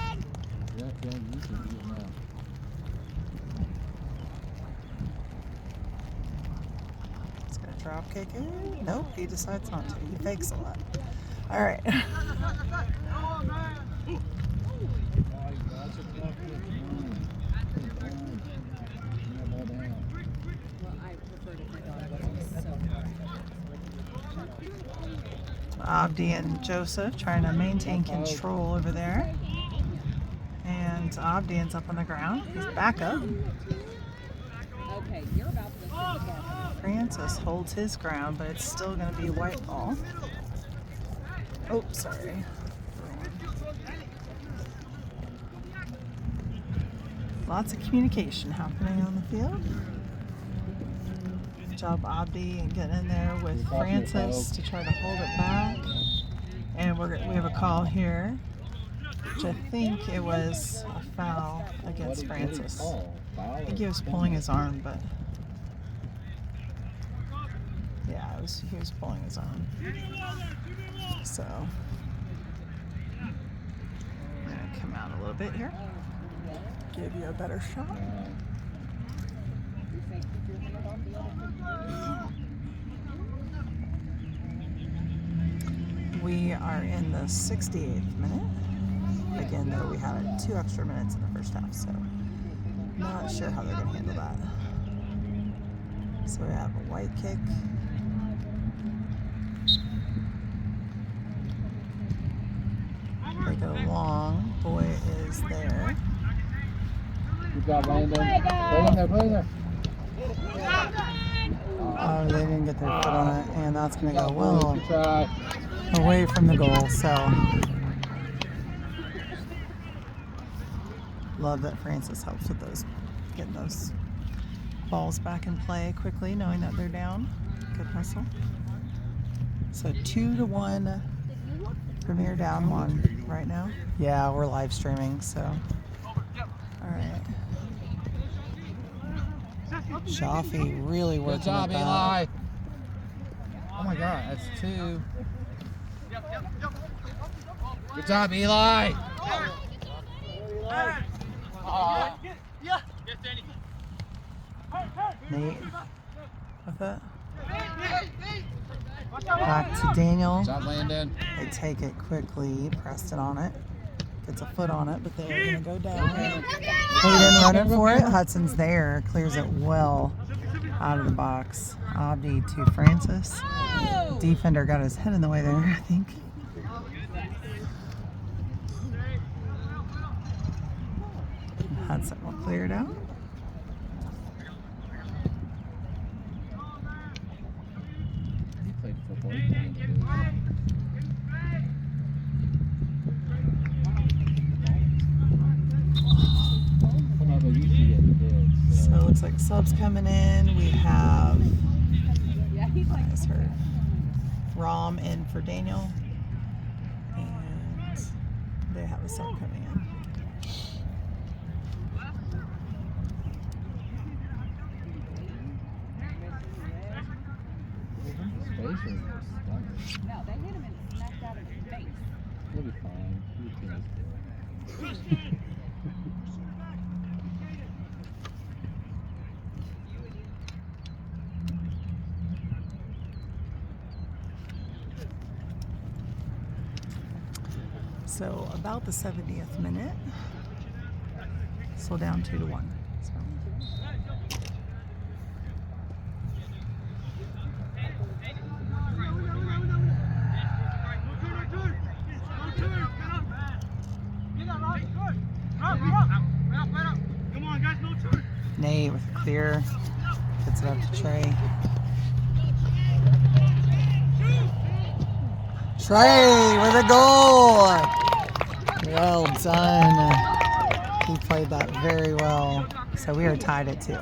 He's going to drop kick it. Nope, he decides not to. He fakes a lot. All right. Abdi and Joseph trying to maintain control over there. And Abdi ends up on the ground. He's back up. Okay, you're about to go. Francis holds his ground, but it's still going to be white ball. Oh, sorry. Lots of communication happening on the field. Good job, Abdi, and getting in there with Francis to try to hold it back. And we have a call here, which I think it was a foul against Francis. I think he was pulling his arm, but yeah, he was pulling his arm. So I'm gonna come out a little bit here, give you a better shot. We are in the 68th minute. Again, though, we had 2 extra minutes in the first half, so not sure how they're gonna handle that. So we have a white kick. They go long. Boy is there. Good job, Landon. Put in there, put in there. Oh, they didn't get their foot on it, and that's going to go well Good try. away from the goal. So, love that Francis helps with those, getting those balls back in play quickly, knowing that they're down. Good hustle. So 2-1. Premier down 1 right now. Yeah, we're live streaming, so. All right. Shafi really working. Good job, at that. Eli. Oh my God, that's 2. Good job, Eli. Nate with it. Back to Daniel. Good job, Landon. They take it quickly. Preston on it. Gets a foot on it, but they're going to go down. Hayden running for it. Hudson's there. Clears it well out of the box. Abdi to Francis. Defender got his head in the way there, I think. Hudson will clear it out. He played football. So it looks like subs coming in. We have, what is her? Rom in for Daniel. sub coming in. His face or his stomach? No, they hit him and smacked out of his face. He'll be fine. He'll be finished. So about the 70th minute, still down 2-1. So. Nate with a clear, gets it up to Trey. Trey with a goal! Well done. He played that very well. So we are tied at 2.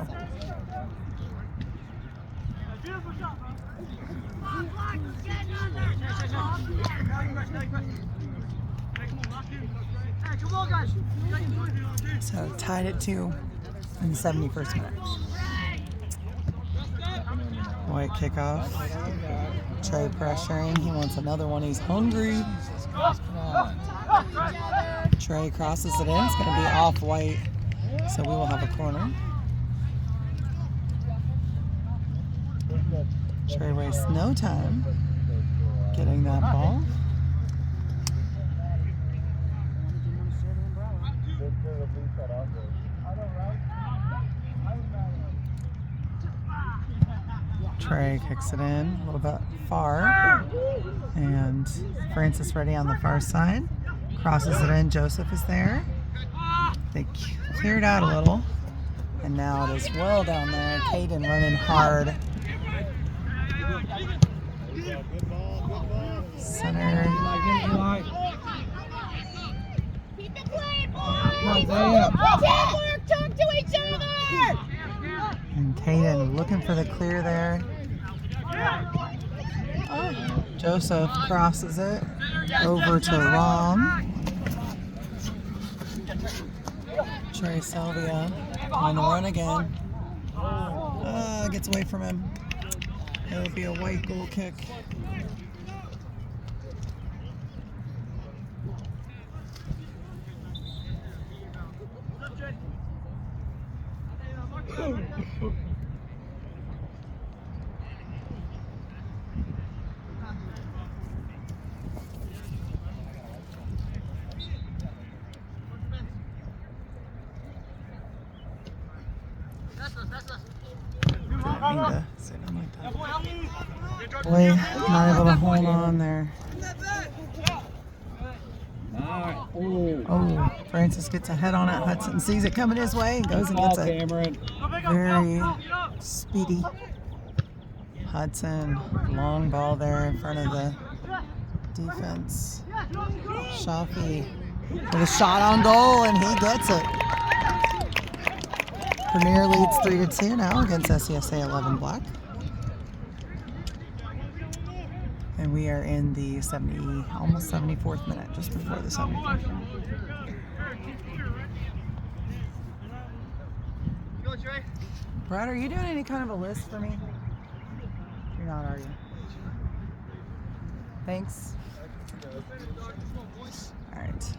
So tied at 2 in the 71st minute. White kickoff. Trey pressuring. He wants another one. He's hungry. Trey crosses it in. It's going to be off White. So we will have a corner. Trey wastes no time getting that ball. Trey kicks it in a little bit far, and Francis ready on the far side, crosses it in. Joseph is there. They cleared out a little, and now it is well down there. Caden running hard. Center. Keep it playing, boys! Teamwork, talk to each other! And Caden looking for the clear there. Joseph crosses it over to Rom. Trey Selvia on the run again. Gets away from him. It'll be a White goal kick. Boy, not able to hold on there. Oh, Francis gets a head on it. Hudson sees it coming his way and goes and gets it. Very speedy. Hudson, long ball there in front of the defense. Shafi with a shot on goal, and he gets it. Premier leads 3-2 now against SCSA 11 Black. And we are in the almost 74th minute, just before the 74th minute. Brad, are you doing any kind of a list for me? You're not, are you? Thanks. All right.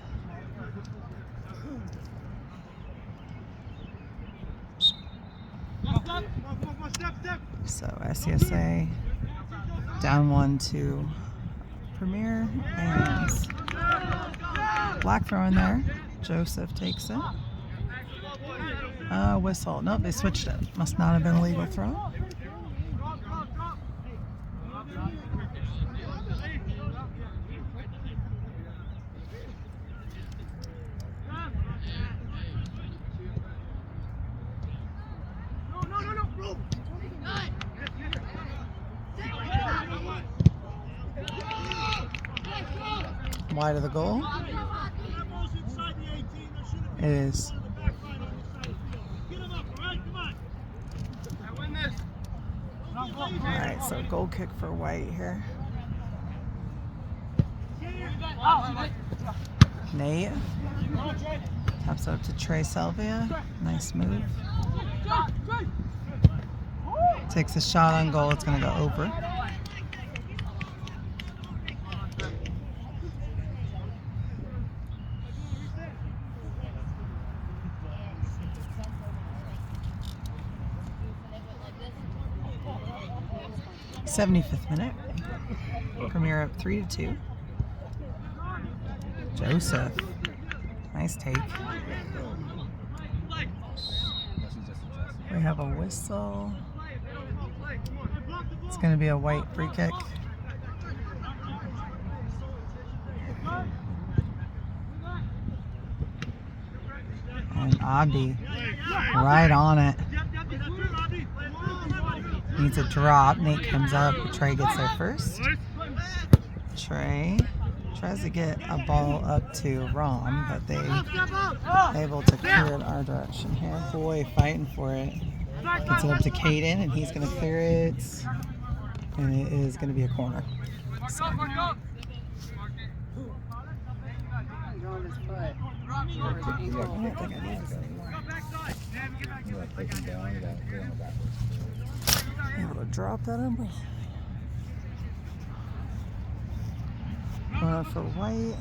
So SCSA down 1-2 Premier, and Black throw in there. Joseph takes it. Whistle. Nope, they switched it. Must not have been a legal throw. Wide of the goal. It is. Alright, so goal kick for White here. Nate taps it up to Selvia. Nice move. Takes a shot on goal. It's going to go over. '75th minute. Premier up 3-2. Joseph. Nice take. We have a whistle. It's going to be a white free kick. And Abdi right on it. Needs a drop. Nate comes up. Trey gets there first. Trey tries to get a ball up to Rom, but they able to clear it our direction here. Boy fighting for it. Gets it up to Caden, and he's going to clear it. And it is going to be a corner. So. You like taking down without going backwards. Able to drop that umbrella. Going up for White.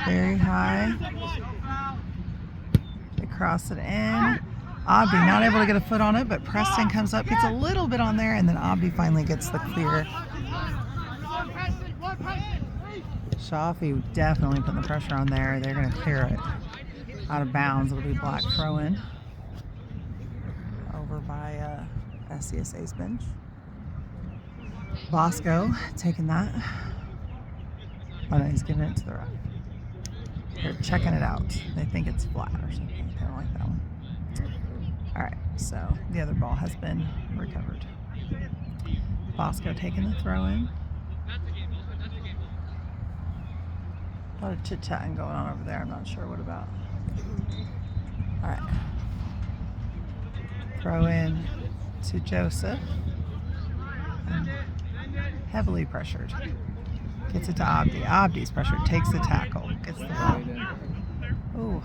Very high. They cross it in. Abdi not able to get a foot on it, but Preston comes up, gets a little bit on there, and then Abdi finally gets the clear. Shafi definitely putting the pressure on there. They're going to clear it out of bounds. It'll be black throw-in over by SCSA's bench. Bosco taking that. Oh no, he's giving it to the ref. They're checking it out. They think it's flat or something. They don't like that one. Alright, so the other ball has been recovered. Bosco taking the throw-in. A lot of chit-chatting going on over there. I'm not sure what about. Alright. Throw in to Joseph. Heavily pressured. Gets it to Abdi. Abdi's pressured. Takes the tackle. Gets the ball. Ooh.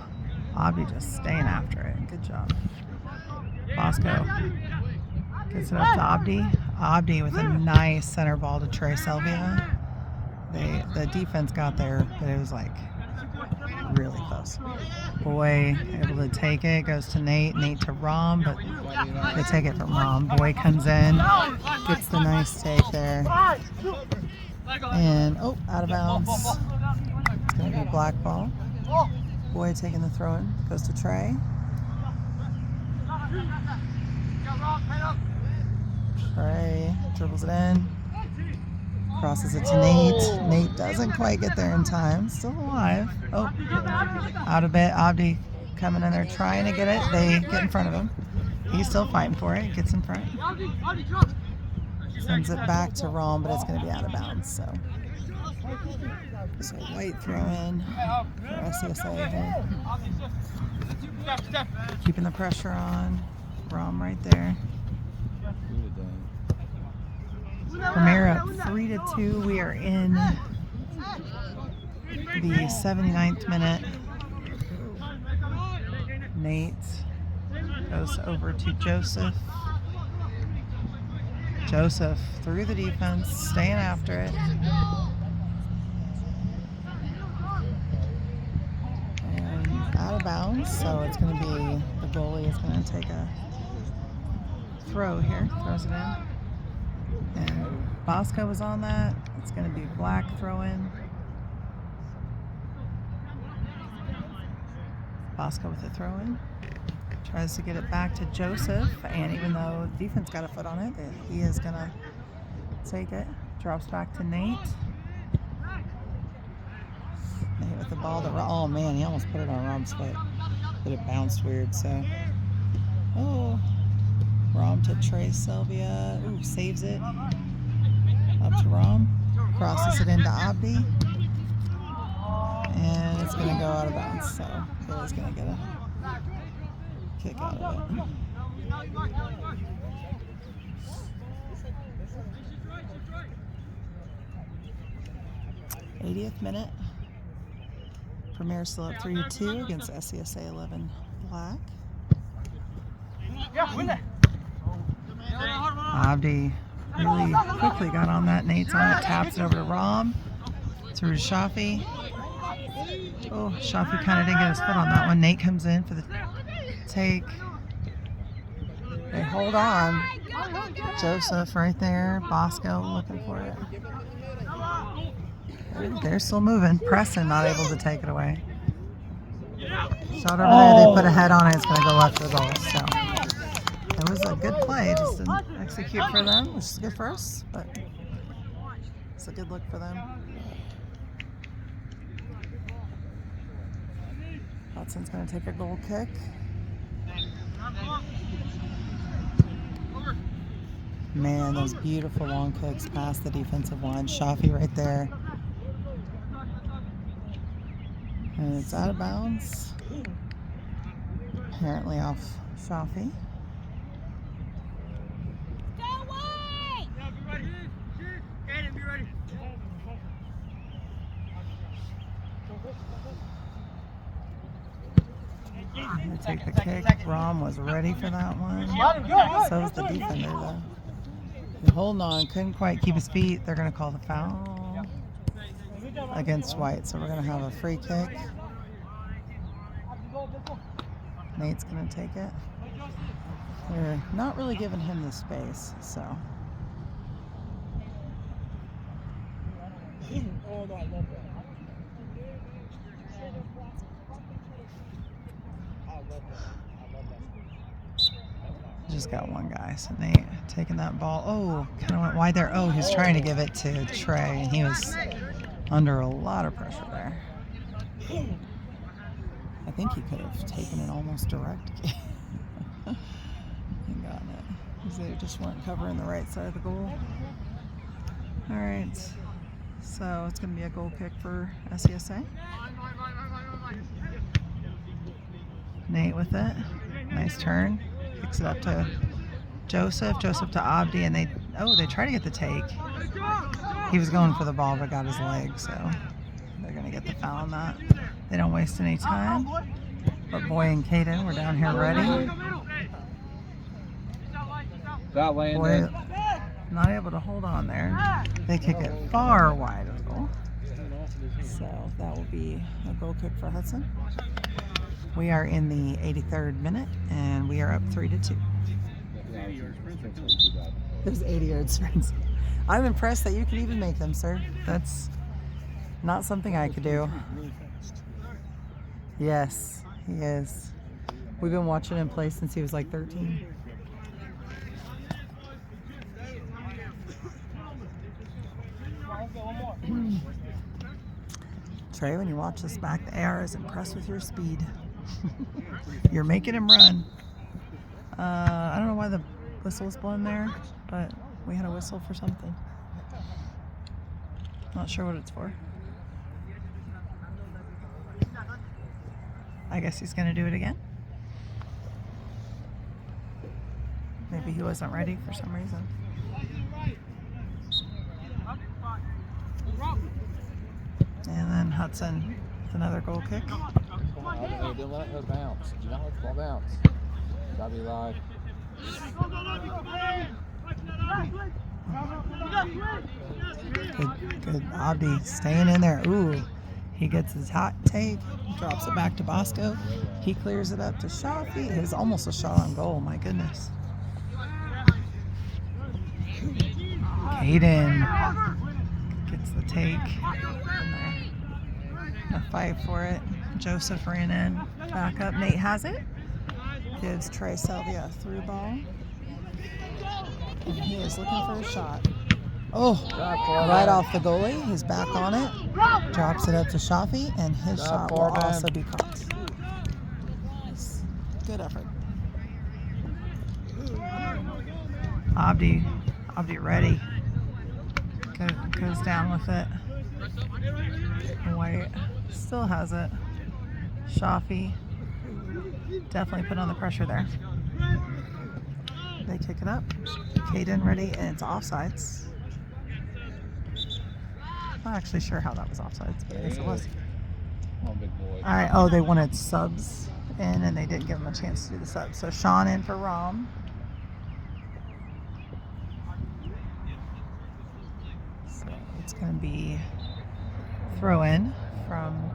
Abdi just staying after it. Good job. Bosco gets it up to Abdi. Abdi with a nice center ball to Trey Selvia. The defense got there, but it was like really close. Boy able to take it, goes to Nate, Nate to Rom, but they take it from Rom. Boy comes in, gets the nice take there. And, oh, out of bounds. It's going to be black ball. Boy taking the throw in, goes to Trey. Trey dribbles it in. Crosses it to Nate. Nate doesn't quite get there in time. Still alive. Oh, out of it. Abdi coming in there trying to get it. They get in front of him. He's still fighting for it. Gets in front. Sends it back to Rom, but it's going to be out of bounds. So White throw in for SCSA here. Keeping the pressure on. Rom right there. Premier up 3-2. We are in the 79th minute. Nate goes over to Joseph. Joseph through the defense, staying after it. And out of bounds, so it's going to be, the goalie is going to take a throw here. Throws it in. And Bosco was on that. It's going to be black throw-in. Bosco with a throw-in. Tries to get it back to Joseph, and even though the defense got a foot on it, he is going to take it. Drops back to Nate. Nate with the ball. Oh man, he almost put it on Rom's foot, but it bounced weird, so. Oh. Rom to Trey Selvia. Ooh, saves it. Up to Rom. Crosses it into Abdi. And it's going to go out of bounds, so Billy's going to get a kick out of it. 80th minute. Premier still up 3-2 against SCSA 11 Black. Abdi really quickly got on that. Nate's on it, taps it over to Rom. Through to Shafi. Oh, Shafi kind of didn't get his foot on that one. Nate comes in for the take. They hold on. Joseph right there. Bosco looking for it. They're still moving. Preston not able to take it away. Shot over there. They put a head on it. It's going to go left for goal. So it was a good play. Just didn't execute for them, which is good for us. But it's a good look for them. Hudson's going to take a goal kick. Man, those beautiful long kicks past the defensive line. Shafi right there. And it's out of bounds. Apparently off Shafi. I'm going to take the kick. Rom was ready for that one. So was the defender, though. He's holding on. Couldn't quite keep his feet. They're going to call the foul against White. So we're going to have a free kick. Nate's going to take it. They're not really giving him the space, so. Just got one guy, so Nate taking that ball. Oh, kind of went wide there. Oh, he's trying to give it to Trey, and he was under a lot of pressure there. I think he could have taken it almost direct and gotten it, because they just weren't covering the right side of the goal. All right, so it's going to be a goal kick for SCSA. Nate with it. Nice turn. Kicks it up to Joseph. Joseph to Abdi, and they try to get the take. He was going for the ball, but got his leg, so they're going to get the foul on that. They don't waste any time. But Boy and Caden, we're down here ready. Boy not able to hold on there. They kick it far wide of goal. So that will be a goal kick for Hudson. We are in the 83rd minute, and we are up 3-2. There's 80-yard sprints. I'm impressed that you can even make them, sir. That's not something I could do. Yes, he is. We've been watching him play since he was like 13. Trey, when you watch this back, the AR is impressed with your speed. You're making him run. I don't know why the whistle was blown there, but we had a whistle for something. Not sure what it's for. I guess he's going to do it again. Maybe he wasn't ready for some reason. And then Hudson with another goal kick. Don't let her bounce. Do not let the ball bounce. Gotta be live. Good. Abdi staying in there. Ooh, he gets his hot take, drops it back to Bosco. He clears it up to Shafi. It was almost a shot on goal. My goodness. Caden gets the take. A fight for it. Joseph ran in. Back up. Nate has it. Gives Trey Selvia a through ball. And he is looking for a shot. Oh, right off the goalie. He's back on it. Drops it up to Shafi, and his shot will also be caught. Good effort. Abdi ready. Goes down with it. White still has it. Shafi definitely put on the pressure there. They kick it up. Caden ready, and it's offsides. Not actually sure how that was offsides, but I guess it was. Come on, big boy. All right. Oh, they wanted subs in, and they didn't give them a chance to do the subs. So Sean in for Rom. So it's going to be throw in from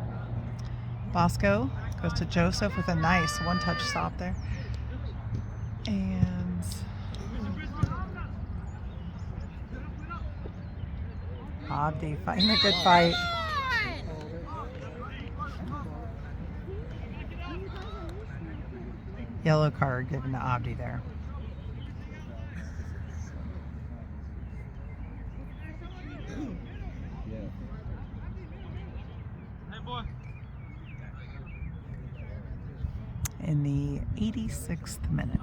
Bosco. Goes to Joseph with a nice one-touch stop there. And Abdi fighting a good fight. Yellow card given to Abdi there. In the 86th minute.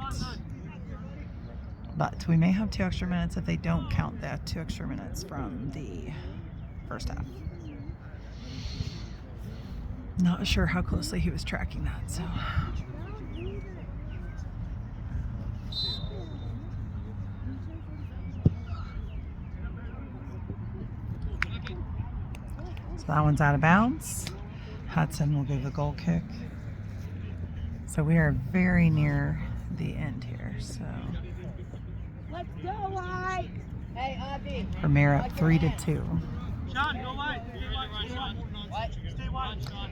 But we may have 2 extra minutes if they don't count that 2 extra minutes from the first half. Not sure how closely he was tracking that, so. So that one's out of bounds. Hudson will give the goal kick. So we are very near the end here. So Let's go, White. Hey, Abdi. Premier up 3-2. Sean, go wide. What? Stay wide, Sean.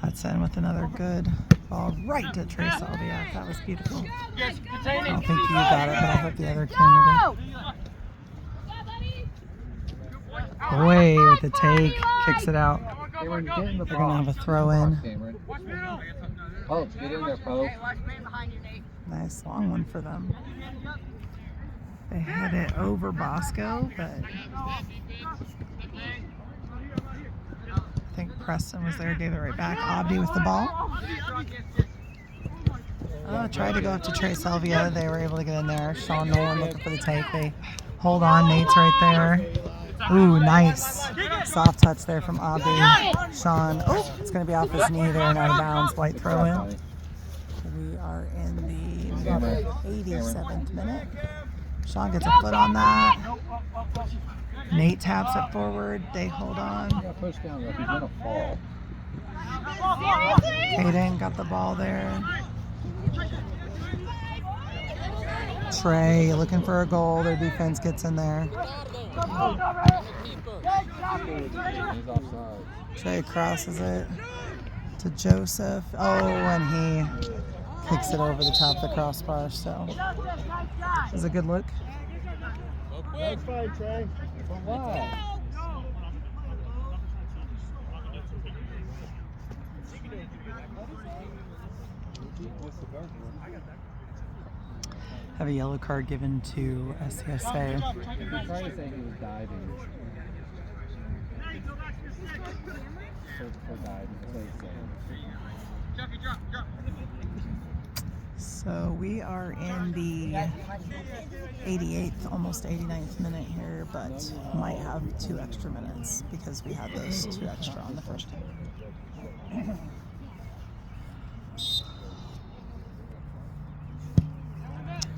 Hudson with another good ball right to Trey Selvia. That was beautiful. I don't think you got it, but I hope the other camera did. Boy, with the take, kicks it out. Cameron, get in the They're gonna have a throw in. Cameron. Oh, get in there, Poe. Nice long one for them. They had it over Bosco, but I think Preston was there, gave it right back. Abdi with the ball. Tried to go up to Trey Selvia. They were able to get in there. Sean Nolan looking for the take. They hold on. Nate's right there. Ooh, nice. Soft touch there from Abdi. Sean. Oh, it's going to be off his knee there and out of bounds. White throw in. We are in the 87th minute. Sean gets a foot on that. Nate taps it forward. They hold on. Yeah, push down, He's going to fall. Hayden got the ball there. Trey looking for a goal. Their defense gets in there. He's offside. Trey crosses it to Joseph. Oh, and he kicks it over the top of the crossbar. So it was a good look. That's fine, Trey. For what? Have a yellow card given to SCSA. He's trying to say he was diving. For diving. So we are in the 88th, almost 89th minute here, but might have 2 extra minutes because we had those 2 extra on the first time.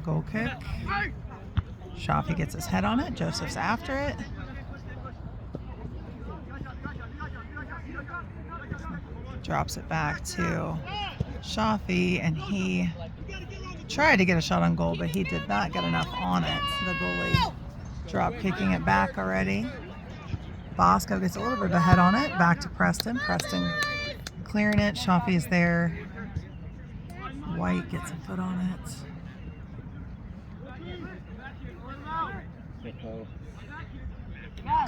Goal kick. Shafi gets his head on it. Joseph's after it. Drops it back to Shafi, and he tried to get a shot on goal, but he did not get enough on it. So the goalie drop kicking it back already. Bosco gets a little bit of a head on it. Back to Preston. Preston clearing it. Shafi is there. White gets a foot on it.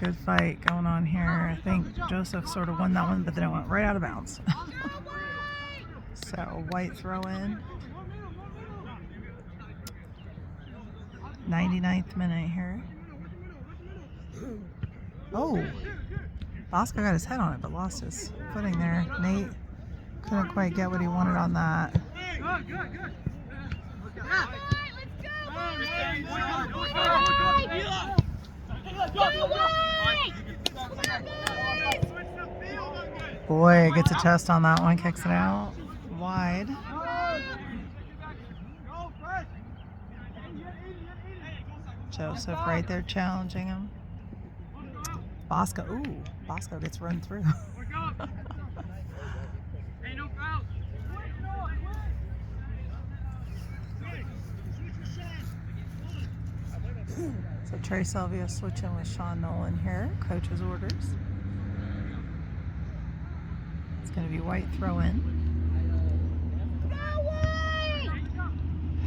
Good fight going on here. I think Joseph sort of won that one, but then it went right out of bounds. So, White throw in. 99th minute here. Oh! Bosco got his head on it, but lost his footing there. Nate couldn't quite get what he wanted on that. Boy, gets a chest on that one, kicks it out. Wide. Joseph right there challenging him. Bosco. Ooh, Bosco gets run through. Hey, no foul. So Trey Selvia switching with Sean Nolan here. Coach's orders. It's going to be White throw in.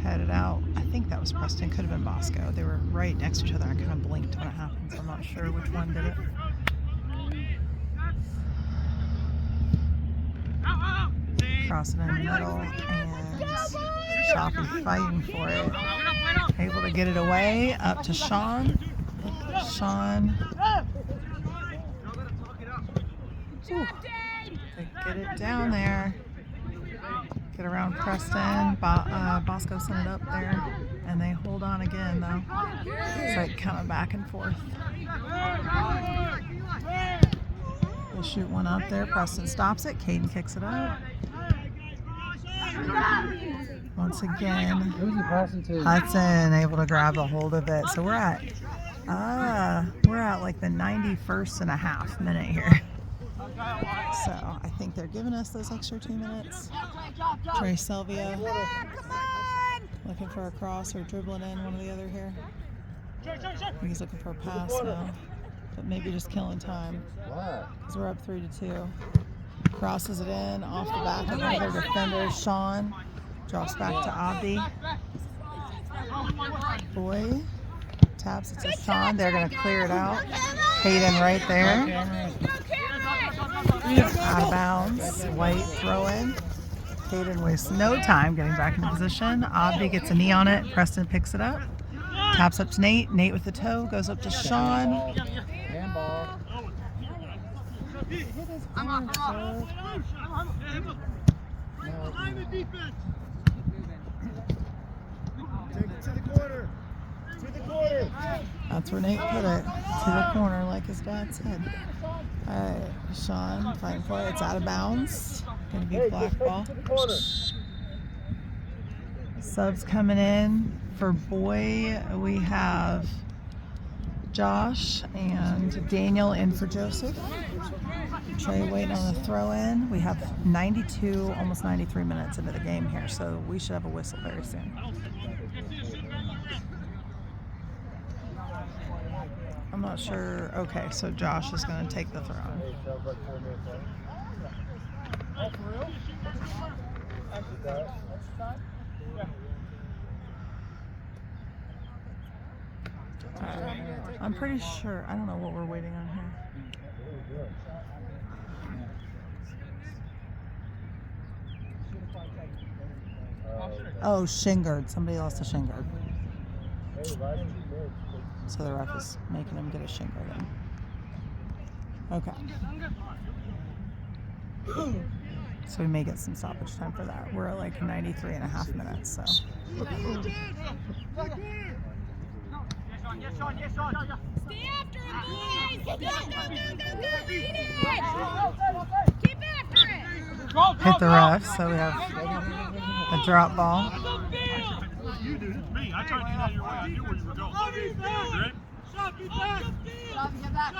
Headed out. I think that was Preston. Could have been Bosco. They were right next to each other. I kind of blinked when it happened, so I'm not sure which one did it. Cross it in the middle, and Shoppy fighting for it. Able to get it away, up to Sean. Sean. Ooh. Get it down there. Get around Preston. Bosco sent it up there, and they hold on again, though. It's like kind of back and forth. They shoot one up there. Preston stops it. Caden kicks it up. Once again, Hudson able to grab a hold of it. So we're at like the 91st and a half minute here. So I think they're giving us those extra 2 minutes. Trey Selvia looking for a cross or dribbling in one or the other here. He's looking for a pass now, but maybe just killing time because we're up 3-2. Crosses it in off the back of another defender. Sean drops back to Abdi. Boy taps it to Sean. They're going to clear it out. Hayden right there. Out of bounds. White throw in. Hayden wastes no time getting back into position. Abdi gets a knee on it. Preston picks it up. Taps up to Nate. Nate with the toe. Goes up to Sean. That's where Nate put it. To the corner, like his dad said. Alright, Sean fighting for it. It's out of bounds. Gonna be black ball. Subs coming in. For boy, we have Josh and Daniel in for Joseph. Trey waiting on the throw in. We have 92, almost 93 minutes into the game here, so we should have a whistle very soon. I'm not sure. Okay, so Josh is going to take the throw. I'm pretty sure. I don't know what we're waiting on here. Oh, Shingard. Somebody lost a Shingard. So the ref is making him get a Shingard in. Okay. So we may get some stoppage time for that. We're at like 93 and a half minutes, so. Stay after it, boys! Go, go, go, go, lead it! Keep after it! Hit the ref, so we have a drop ball. You do. It's me. I tried to get out of your way. I knew where you were going. Right? Stop, get back! Stop, get back!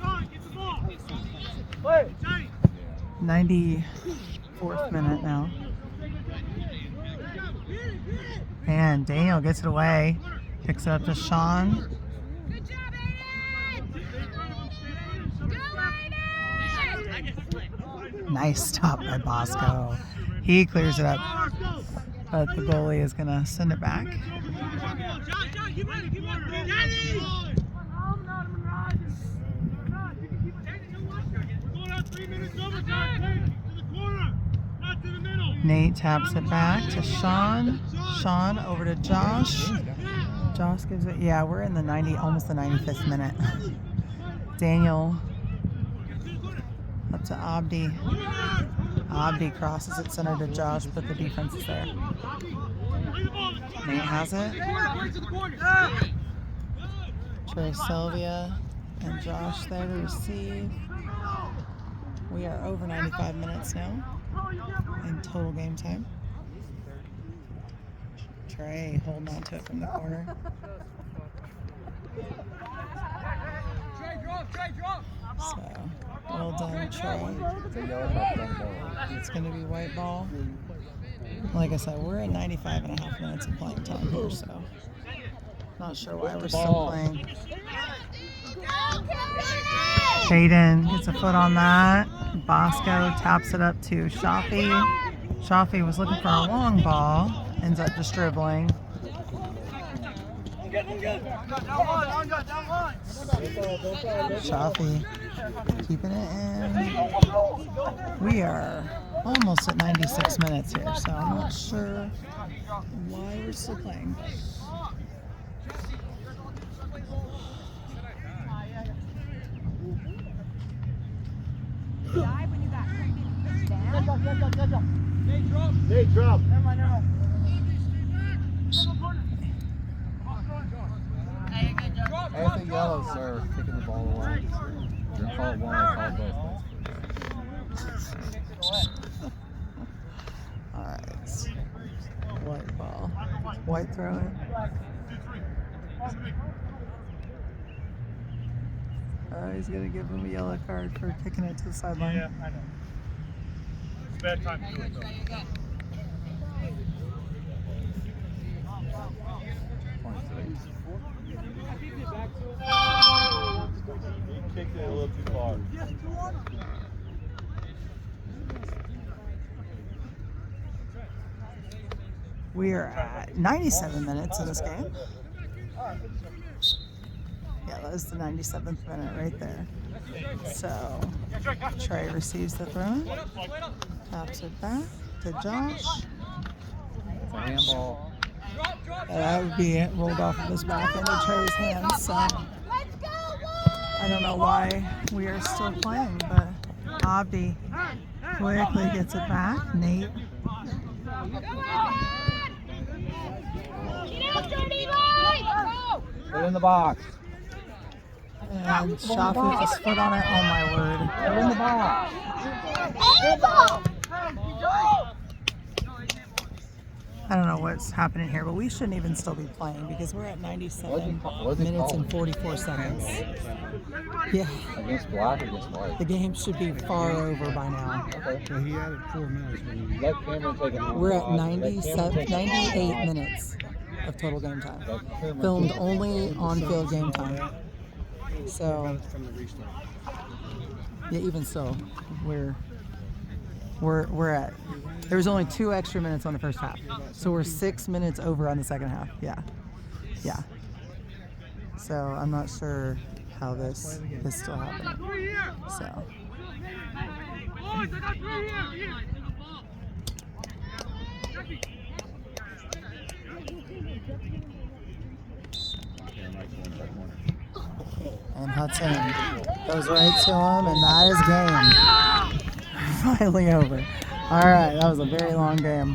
Sean, get the ball! Play! 94th minute now. And Daniel gets it away. Picks it up to Sean. Good job, Aiden! Go, Aiden! Nice stop by Bosco. He clears it up, but the goalie is going to send it back. Nate taps it back to Sean. Sean over to Josh. Josh gives it. Yeah, we're in the almost the 95th minute. Daniel up to Abdi. Abdi crosses it center to Josh, but the defense is there. Nate has it. Trey Selvia and Josh there to receive. We are over 95 minutes now in total game time. Trey holding on to it from the corner. So, well done, Trey. It's a yellow card on the ball. It's going to be white ball. Like I said, we're at 95 and a half minutes of playing time here, so not sure why we're still playing. Caden gets a foot on that. Bosco taps it up to Shafi. Shafi was looking for a long ball, ends up just dribbling. Shafi keeping it in. We are almost at 96 minutes here, so I'm not sure why we're still playing. Nate, drop. I think yellow, sir, kicking the ball away. You're going to call it one, I call it both. Alright. White ball. White throw it. He's going to give him a yellow card for kicking it to the sideline. Yeah, I know. It's a bad time to do it, though. 23. He kicked it a little too far. We are at 97 minutes in this game. Yeah, that was the 97th minute right there. So, Trey receives the throw, taps it back to Josh. It's a handball. That would be it, rolled off of his back into Trey's hands. So, I don't know why we are still playing, but Abdi quickly gets it back. Nate. Put it in the box. And Shafi with his foot on it. Oh my word. Put it in the box. I don't know what's happening here, but we shouldn't even still be playing because we're at 97 minutes and 44 seconds. Yeah, Against black or against white? the game should be far over by now. Okay. Well, he added 4 minutes when he Let Cameron take it home. We're at Let Cameron 98 minutes of total game time. Let Cameron Filmed take it. only on-field game time. So, from the restart. yeah, even so, we're at. There was only 2 extra minutes on the first half, so we're 6 minutes over on the second half. Yeah. So I'm not sure how this is still happening. So. And Hudson goes right to him, and that is game. Finally over. All right, that was a very long game.